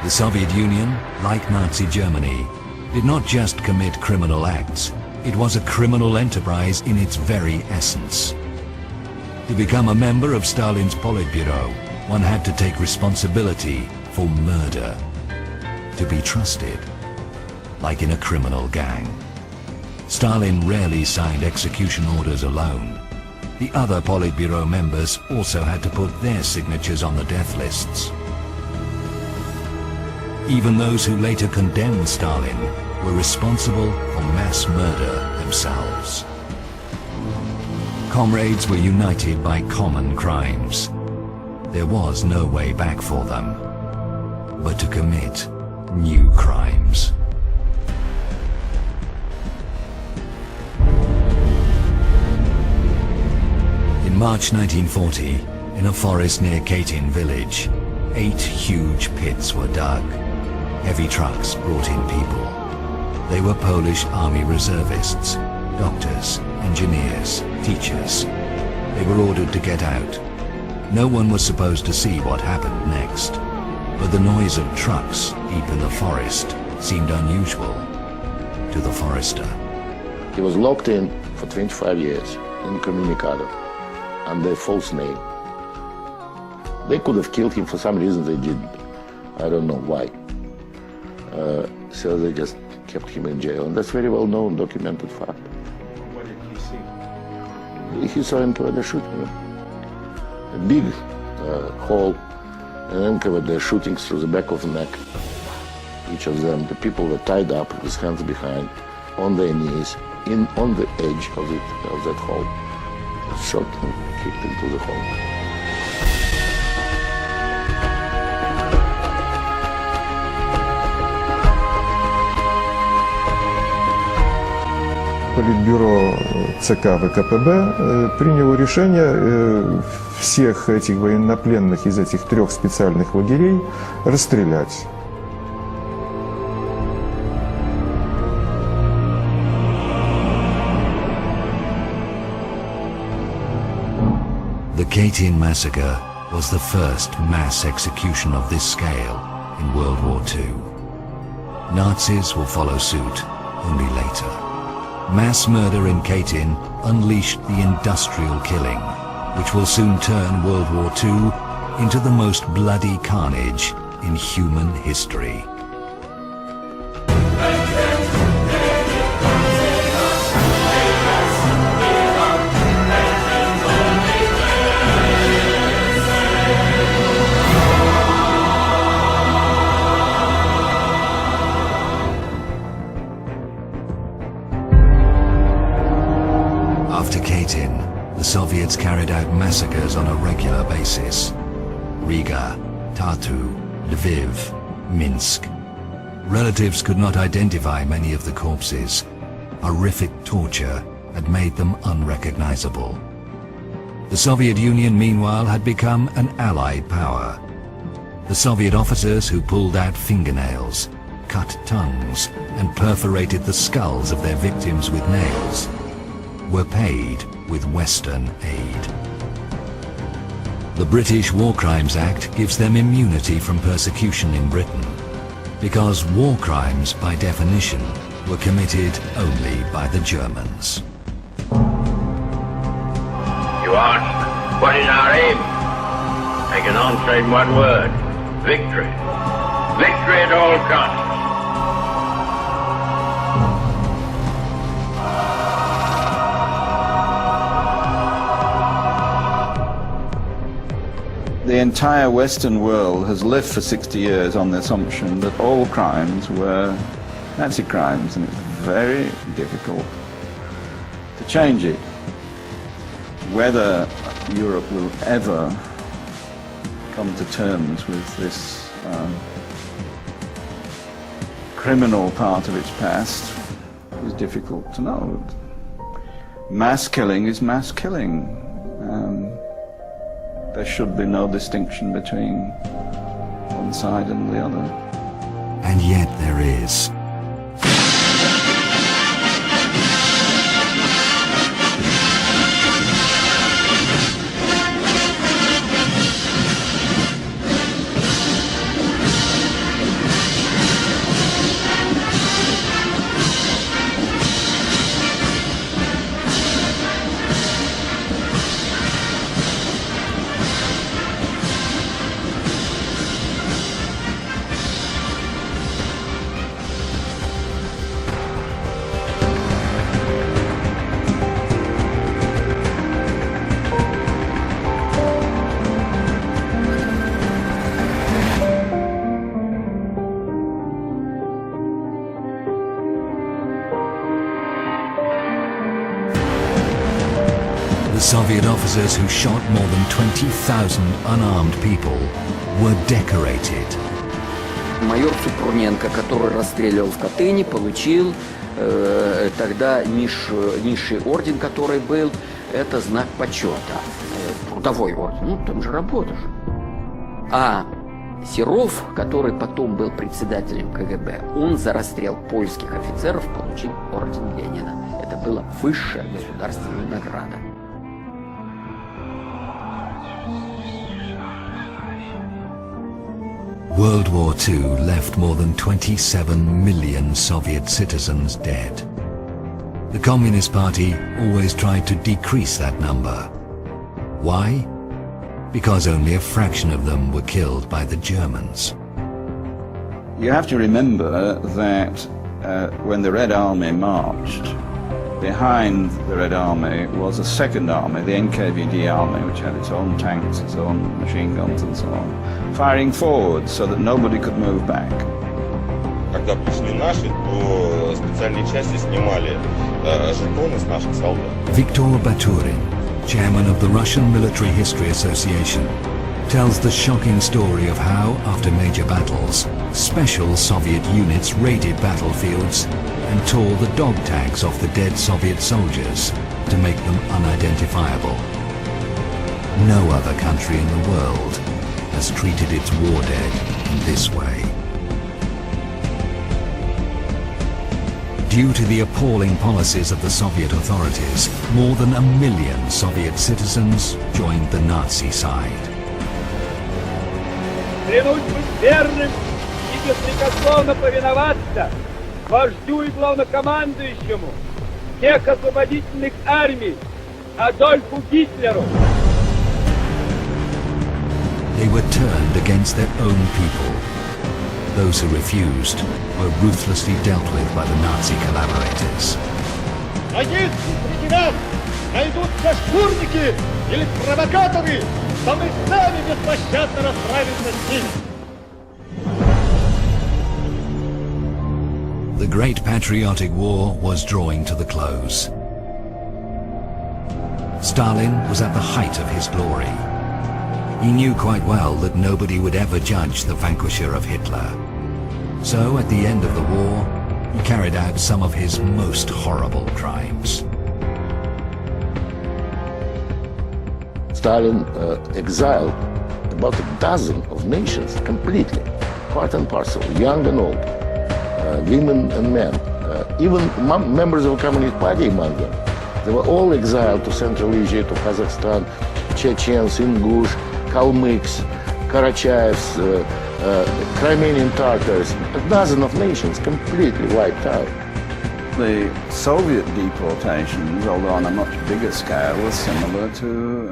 The Soviet Union, like Nazi Germany, did not just commit criminal acts. It was a criminal enterprise in its very essence. To become a member of Stalin's Politburo, one had to take responsibility for murder. To be trusted, like in a criminal gang. Stalin rarely signed execution orders alone. The other Politburo members also had to put their signatures on the death lists. Even those who later condemned Stalin were responsible for mass murder themselves. Comrades were united by common crimes. There was no way back for them, but to commit new crimes. In March 1940, in a forest near Katyn village, 8 huge pits were dug. Heavy trucks brought in people. They were Polish army reservists, doctors, engineers, teachers. They were ordered to get out. No one was supposed to see what happened next, but the noise of trucks deep in the forest seemed unusual to the forester. He was locked in for 25 years, incommunicado, under false name. They could have killed him. For some reason they didn't. I don't know why. So they just kept him in jail, and that's very well known, documented fact. What did he see? He saw NKVD shooting. A big hole, and NKVD shooting through the back of the neck. Each of them, the people were tied up with hands behind, on their knees, on the edge of that hole. Shot and kicked into the hole. Политбюро ЦК ВКПБ приняло решение всех этих военнопленных из этих 3 специальных лагерей расстрелять. The Katyn massacre was the first mass execution of this scale in World War II. Nazis will follow suit only later. Mass murder in Katyn unleashed the industrial killing, which will soon turn World War II into the most bloody carnage in human history. After Katyn, the Soviets carried out massacres on a regular basis. Riga, Tartu, Lviv, Minsk. Relatives could not identify many of the corpses. Horrific torture had made them unrecognizable. The Soviet Union, meanwhile, had become an allied power. The Soviet officers who pulled out fingernails, cut tongues, and perforated the skulls of their victims with nails were paid with Western aid. The British War Crimes Act gives them immunity from persecution in Britain, because war crimes, by definition, were committed only by the Germans. You ask, what is our aim? I can answer in one word: victory. Victory at all costs. The entire Western world has lived for 60 years on the assumption that all crimes were Nazi crimes, and it's very difficult to change it. Whether Europe will ever come to terms with this criminal part of its past is difficult to know. Mass killing is mass killing. There should be no distinction between one side and the other. And yet there is. Soviet officers who shot more than 20,000 unarmed people were decorated. Майор Супруненко, который расстреливал в Катыни, получил тогда низший орден, который был, это знак почета. Трудовой орден, ну там же работа же. А Серов, который потом был председателем КГБ, он за расстрел польских офицеров получил орден Ленина. Это была высшая государственная награда. World War II left more than 27 million Soviet citizens dead. The Communist Party always tried to decrease that number. Why? Because only a fraction of them were killed by the Germans. You have to remember that when the Red Army marched, behind the Red Army was a second army, the NKVD army, which had its own tanks, its own machine guns and so on, firing forward so that nobody could move back. Когда пришли наши, то специальные части снимали жетоны с наших солдат. Viktor Baturin, chairman of the Russian Military History Association, tells the shocking story of how, after major battles, special Soviet units raided battlefields and tore the dog tags off the dead Soviet soldiers to make them unidentifiable. No other country in the world has treated its war dead in this way. Due to the appalling policies of the Soviet authorities, more than 1 million Soviet citizens joined the Nazi side. Клянусь быть верным и беспрекословно повиноваться вождю и главнокомандующему всех освободительных армий Адольфу Гитлеру. They were turned against their own people. Those who refused were ruthlessly dealt with by the Nazi collaborators. Надеюсь, среди нас найдутся шкурники или провокаторы, то мы сами беспощадно расправимся с ними. The Great Patriotic War was drawing to the close. Stalin was at the height of his glory. He knew quite well that nobody would ever judge the vanquisher of Hitler. So, at the end of the war, he carried out some of his most horrible crimes. Stalin exiled about a dozen of nations completely, part and parcel, young and old, women and men, even members of the Communist Party among them. They were all exiled to Central Asia, to Kazakhstan, Chechens, Ingush, Kalmyks, Karachaevs, Crimean Tatars, a dozen of nations completely wiped out. The Soviet deportations, although on a much bigger scale, were similar to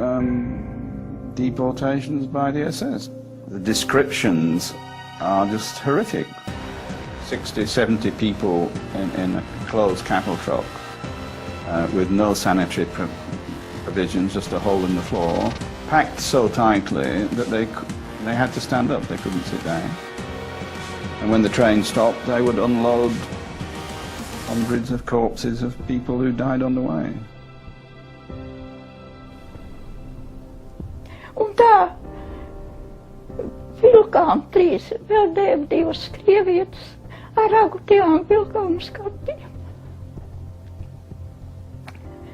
deportations by the SS. The descriptions are just horrific. 60, 70 people in a closed cattle truck with no sanitary provisions, just a hole in the floor, packed so tightly that they had to stand up, they couldn't sit down. And when the train stopped, they would unload hundreds of corpses of people who died on the way. Un tā vilkām trīs, vēl divas krievietes ar ragutījām vilkām uz kapiem.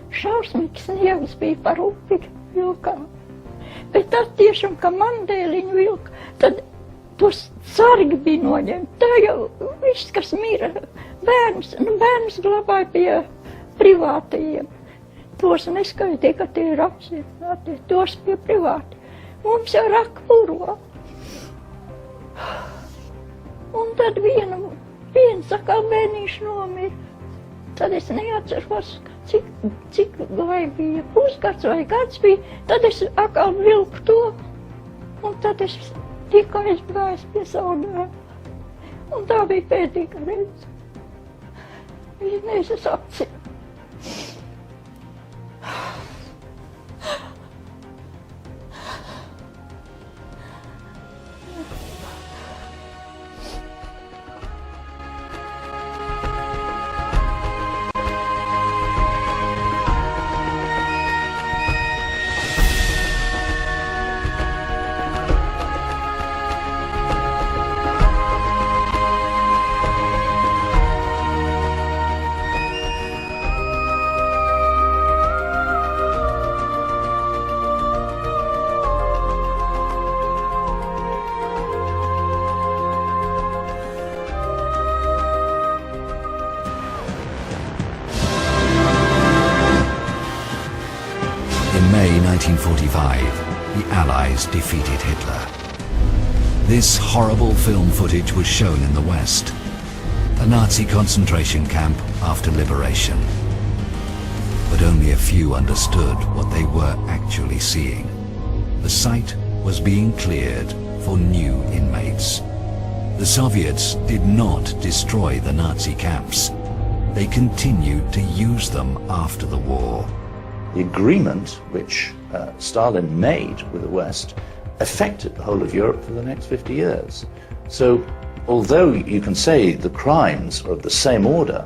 Šausmīgs sniegs bija par upi vilkām. Bet tad tiešām, ka mandēliņu vilka, tad tos sargi bija noņemti. Tā jau viss, kas mira, bērns glabāja pie privātajiem. Tos neskaitīja, ka tie ir apcietināti, tos pie privāti. Mums jau rakpuro. Un tad viens atkal bērnīši nomira. Tad es neatceros, cik vai bija pusgads vai gads bija. Tad es atkal vilku to. Un tad es tikai aizgājis pie savu dēlu. Un tā bija pēdīga reize. Vienreiz es apcietu. 1945, the Allies defeated Hitler. This horrible film footage was shown in the West, a Nazi concentration camp after liberation. But only a few understood what they were actually seeing. The site was being cleared for new inmates. The Soviets did not destroy the Nazi camps. They continued to use them after the war. The agreement which Stalin made with the West affected the whole of Europe for the next 50 years. So, although you can say the crimes are of the same order,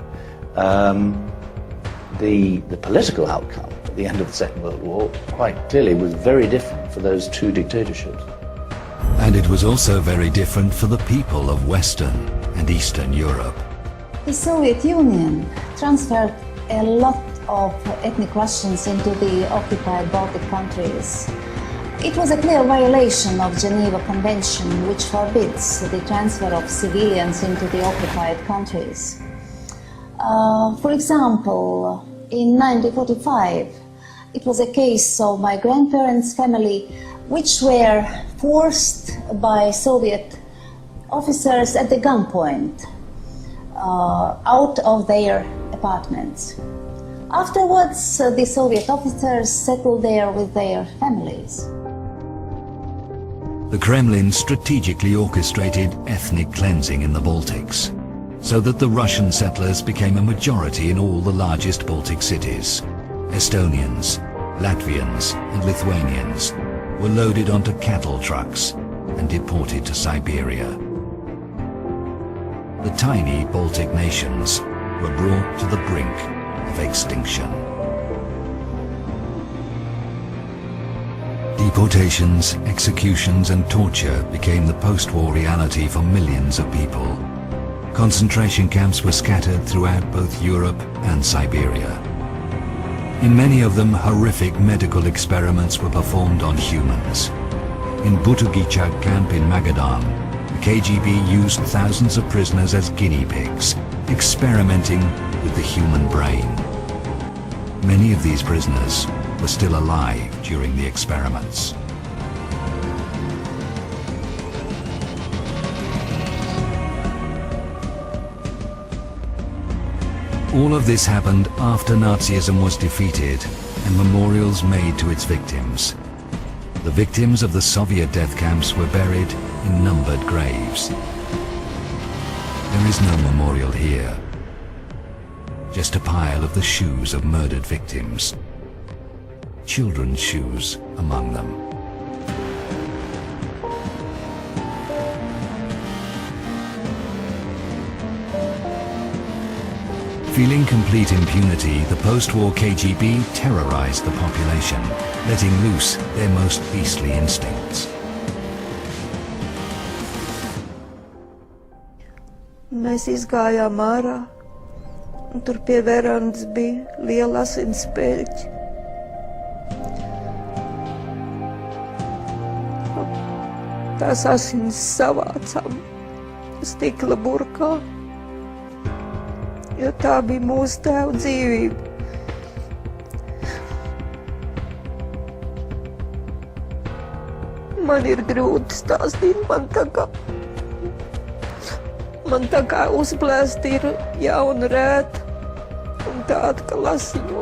the political outcome at the end of the Second World War quite clearly was very different for those two dictatorships. And it was also very different for the people of Western and Eastern Europe. The Soviet Union transferred a lot of ethnic Russians into the occupied Baltic countries. It was a clear violation of Geneva Convention, which forbids the transfer of civilians into the occupied countries. For example, in 1945, it was a case of my grandparents' family which were forced by Soviet officers at the gunpoint out of their apartments. Afterwards, the Soviet officers settled there with their families. The Kremlin strategically orchestrated ethnic cleansing in the Baltics, so that the Russian settlers became a majority in all the largest Baltic cities. Estonians, Latvians and Lithuanians were loaded onto cattle trucks and deported to Siberia. The tiny Baltic nations were brought to the brink of extinction. Deportations, executions and torture became the post-war reality for millions of people. Concentration camps were scattered throughout both Europe and Siberia. In many of them, horrific medical experiments were performed on humans. In Butugichak camp in Magadan, the KGB used thousands of prisoners as guinea pigs, experimenting with the human brain. Many of these prisoners were still alive during the experiments. All of this happened after Nazism was defeated and memorials made to its victims. The victims of the Soviet death camps were buried in numbered graves. There is no memorial here, just a pile of the shoes of murdered victims, children's shoes among them. Feeling complete impunity, the post-war KGB terrorized the population, letting loose their most beastly instincts. Mēs izgājām ārā, un tur pie verandas bija liela asinspeļķi. Tās asins savācām stikla burkā, jo tā bija mūsu tēva dzīvība. Man ir grūti stāstīt, man tā kā uzplēst ir jauna rēta un tāda, ka lasiņo.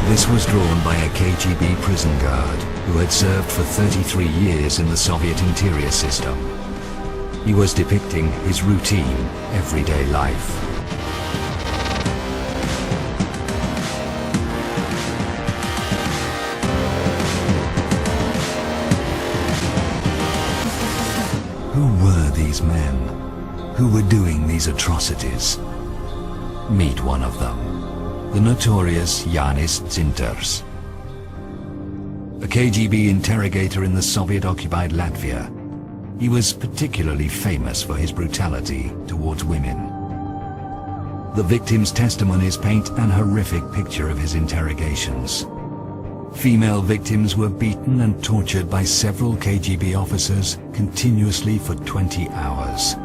This was drawn by a KGB prison guard who had served for 33 years in the Soviet interior system. He was depicting his routine, everyday life. Who were these men? Who were doing these atrocities? Meet one of them. The notorious Jānis Dzintars. a KGB interrogator in the Soviet-occupied Latvia. He was particularly famous for his brutality towards women. The victims' testimonies paint an horrific picture of his interrogations. Female victims were beaten and tortured by several KGB officers continuously for 20 hours.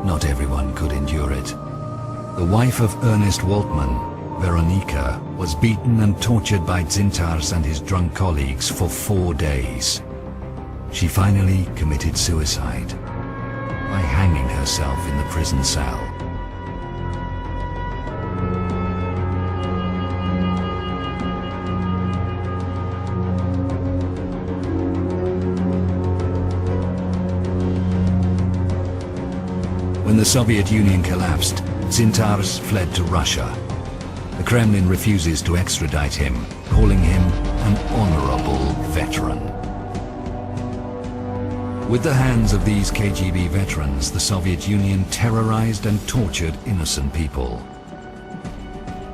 Not everyone could endure it. The wife of Ernest Waltman, Veronika, was beaten and tortured by Dzintars and his drunk colleagues for 4 days. She finally committed suicide by hanging herself in the prison cell. When the Soviet Union collapsed, Dzintars fled to Russia. The Kremlin refuses to extradite him, calling him an honorable veteran. With the hands of these KGB veterans, the Soviet Union terrorized and tortured innocent people.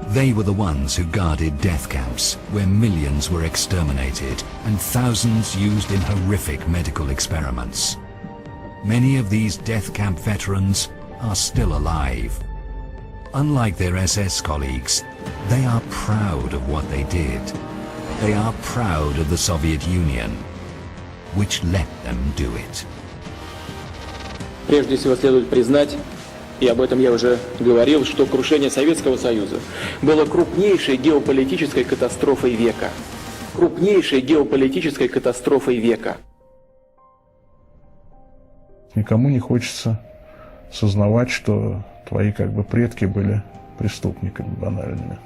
They were the ones who guarded death camps, where millions were exterminated and thousands used in horrific medical experiments. Many of these death camp veterans are still alive. Unlike their SS colleagues, they are proud of what they did. They are proud of the Soviet Union, which let them do it. Прежде всего следует признать, и об этом я уже говорил, что крушение Советского Союза было крупнейшей геополитической катастрофой века. Крупнейшей геополитической катастрофой века. Никому не хочется сознавать, что твои предки были преступниками банальными.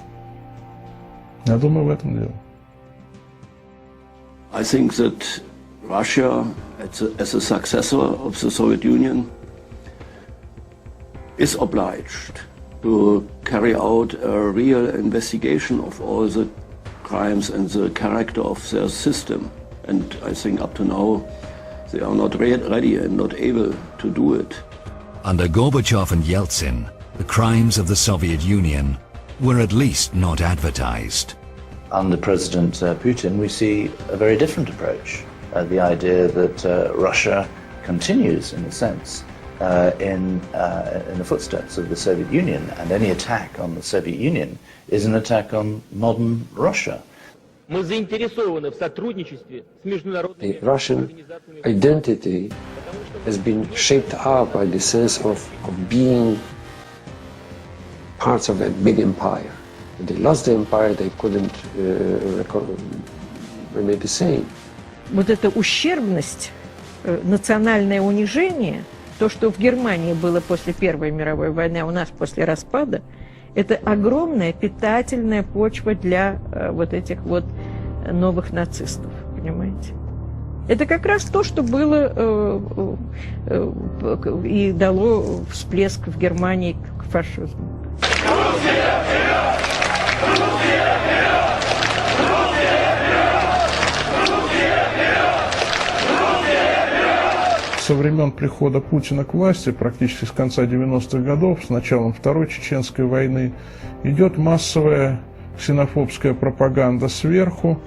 Я думаю, в этом дело. I think that Russia, as a successor of the Soviet Union, is obliged to carry out a real investigation of all the crimes and the character of their system. And I think up to now they are not ready and not able to do it. Under Gorbachev and Yeltsin, the crimes of the Soviet Union were at least not advertised. Under President Putin, we see a very different approach. The idea that Russia continues, in a sense, in the footsteps of the Soviet Union, and any attack on the Soviet Union is an attack on modern Russia. The Russian identity has been shaped up by the sense of being parts of a big empire. When they lost the empire, they couldn't remain the same. Вот эта ущербность, национальное унижение, то, что в Германии было после Первой мировой войны, а у нас после распада, это огромная питательная почва для вот этих вот новых нацистов, понимаете? Это как раз то, что было и дало всплеск в Германии к фашизму. Со времен прихода Путина к власти, практически с конца 90-х годов, с началом Второй Чеченской войны, идет массовая ксенофобская пропаганда сверху.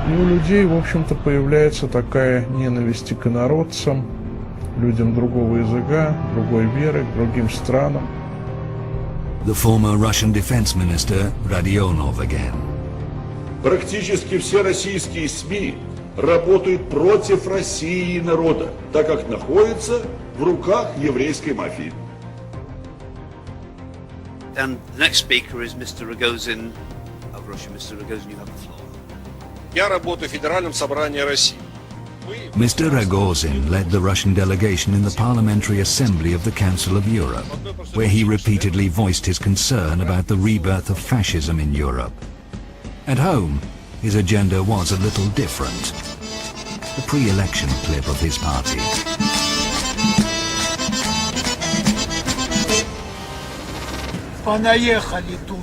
И у людей, в общем-то, появляется такая ненависть к инородцам, людям другого языка, другой веры, к другим странам. The former Russian defense minister Rodionov again. Практически все российские СМИ работают против России и народа, так как находятся в руках еврейской мафии. And the next speaker is Mr. Rogozin of Russia. Mr. Rogozin, you have the floor. Я работаю в Федеральном собрании России. Mr. Rogozin led the Russian delegation in the Parliamentary Assembly of the Council of Europe, where he repeatedly voiced his concern about the rebirth of fascism in Europe. At home, his agenda was a little different. The pre-election clip of his party. Понаехали тут.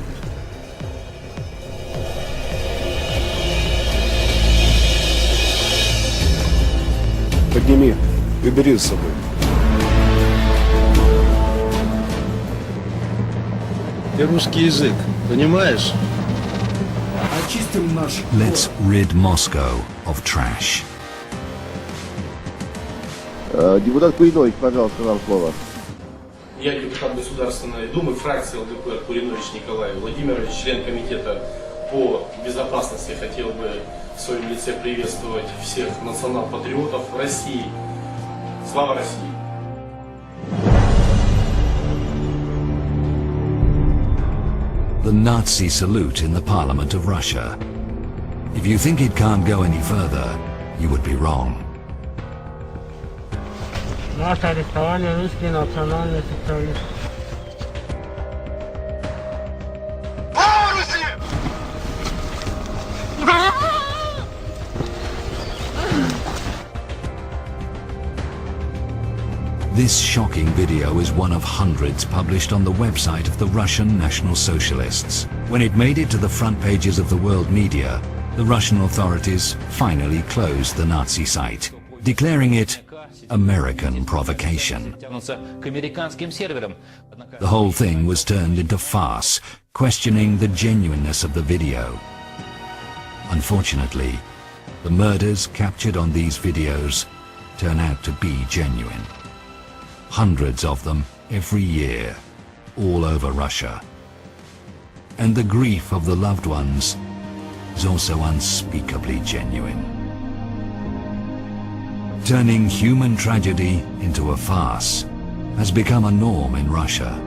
Подними и бери с собой. Ты русский язык, понимаешь? Let's rid Moscow of trash. Депутат Куринович, пожалуйста, вам слово. Я депутат Государственной Думы, фракции ЛДПР Куринович Николай Владимирович, член комитета по безопасности. Хотел бы в своем лице приветствовать всех национал-патриотов России. Слава России! The Nazi salute in the Parliament of Russia. If you think it can't go any further, you would be wrong. Наше арестование русский национальный социалист. This shocking video is one of hundreds published on the website of the Russian National Socialists. When it made it to the front pages of the world media, the Russian authorities finally closed the Nazi site, declaring it American provocation. The whole thing was turned into farce, questioning the genuineness of the video. Unfortunately, the murders captured on these videos turn out to be genuine. Hundreds of them every year, all over Russia. And the grief of the loved ones is also unspeakably genuine. Turning human tragedy into a farce has become a norm in Russia.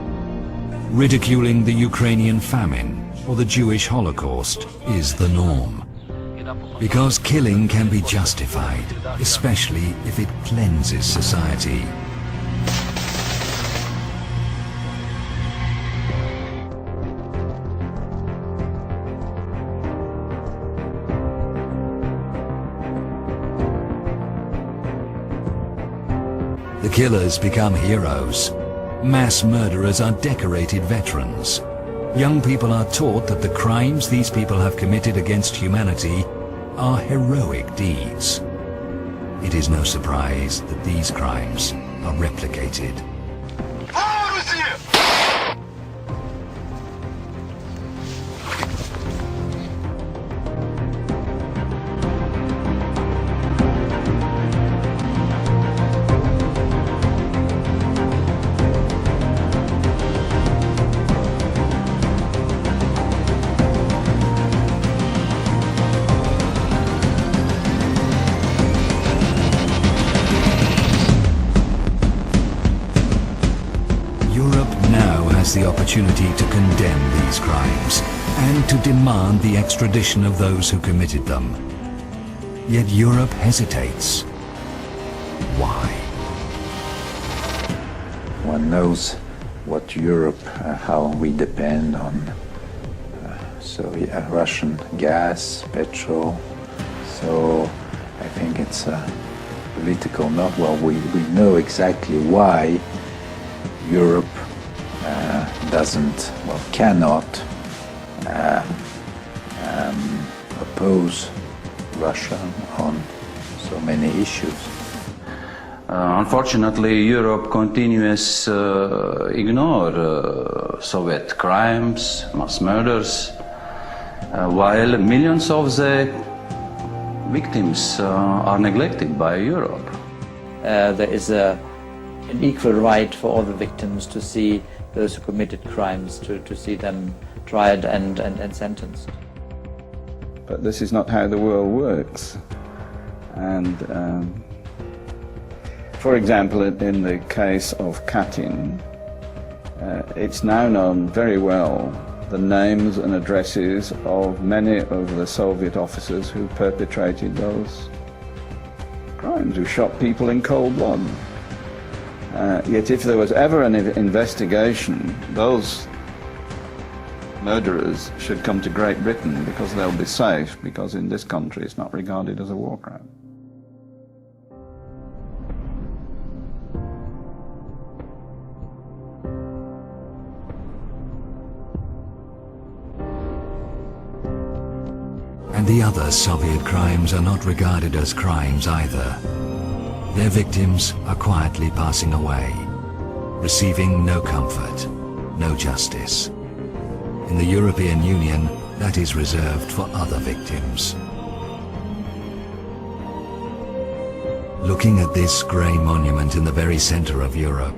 Ridiculing the Ukrainian famine or the Jewish Holocaust is the norm. Because killing can be justified, especially if it cleanses society. The killers become heroes. Mass murderers are decorated veterans. Young people are taught that the crimes these people have committed against humanity are heroic deeds. It is no surprise that these crimes are replicated. The opportunity to condemn these crimes and to demand the extradition of those who committed them. Yet Europe hesitates. Why? One knows what Europe, how we depend on Russian gas, petrol. So I think it's a political not well. We know exactly why Europe cannot oppose Russia on so many issues. Unfortunately, Europe continues ignore Soviet crimes, mass murders, while millions of the victims are neglected by Europe. There is an equal right for all the victims to see those who committed crimes, to see them tried and sentenced. But this is not how the world works. And for example, in the case of Katyn, it's now known very well the names and addresses of many of the Soviet officers who perpetrated those crimes, who shot people in cold blood. Yet if there was ever an investigation, those murderers should come to Great Britain because they'll be safe, because in this country it's not regarded as a war crime. And the other Soviet crimes are not regarded as crimes either. Their victims are quietly passing away, receiving no comfort, no justice. In the European Union, that is reserved for other victims. Looking at this grey monument in the very centre of Europe,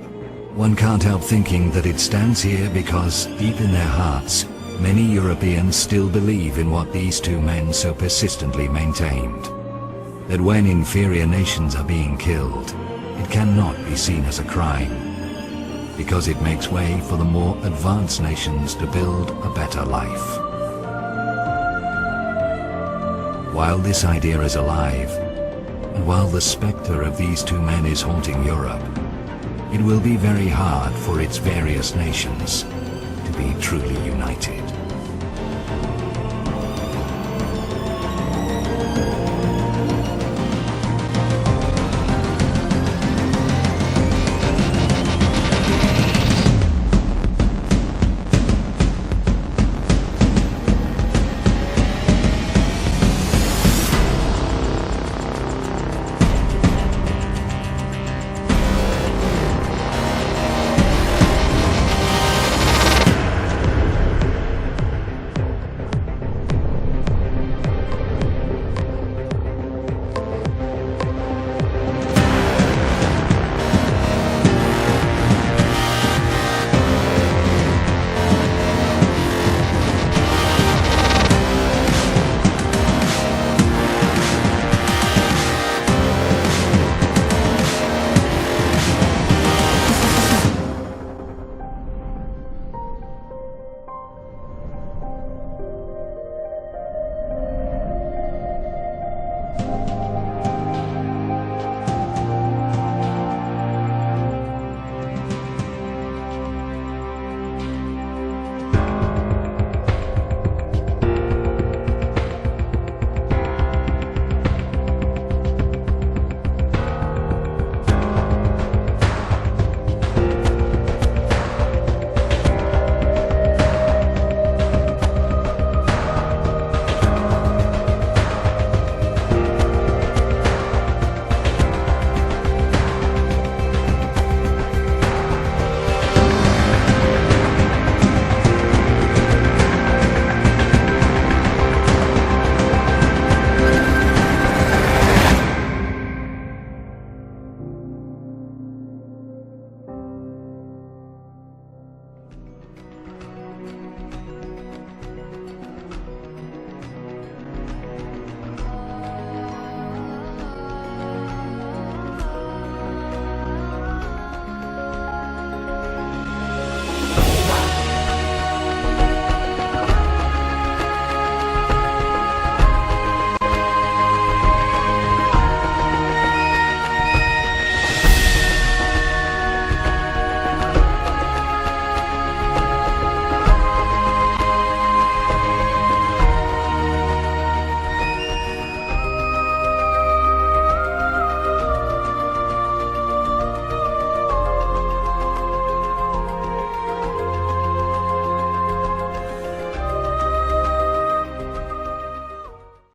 one can't help thinking that it stands here because, deep in their hearts, many Europeans still believe in what these two men so persistently maintained. That when inferior nations are being killed, it cannot be seen as a crime, because it makes way for the more advanced nations to build a better life. While this idea is alive, and while the spectre of these two men is haunting Europe, it will be very hard for its various nations to be truly united.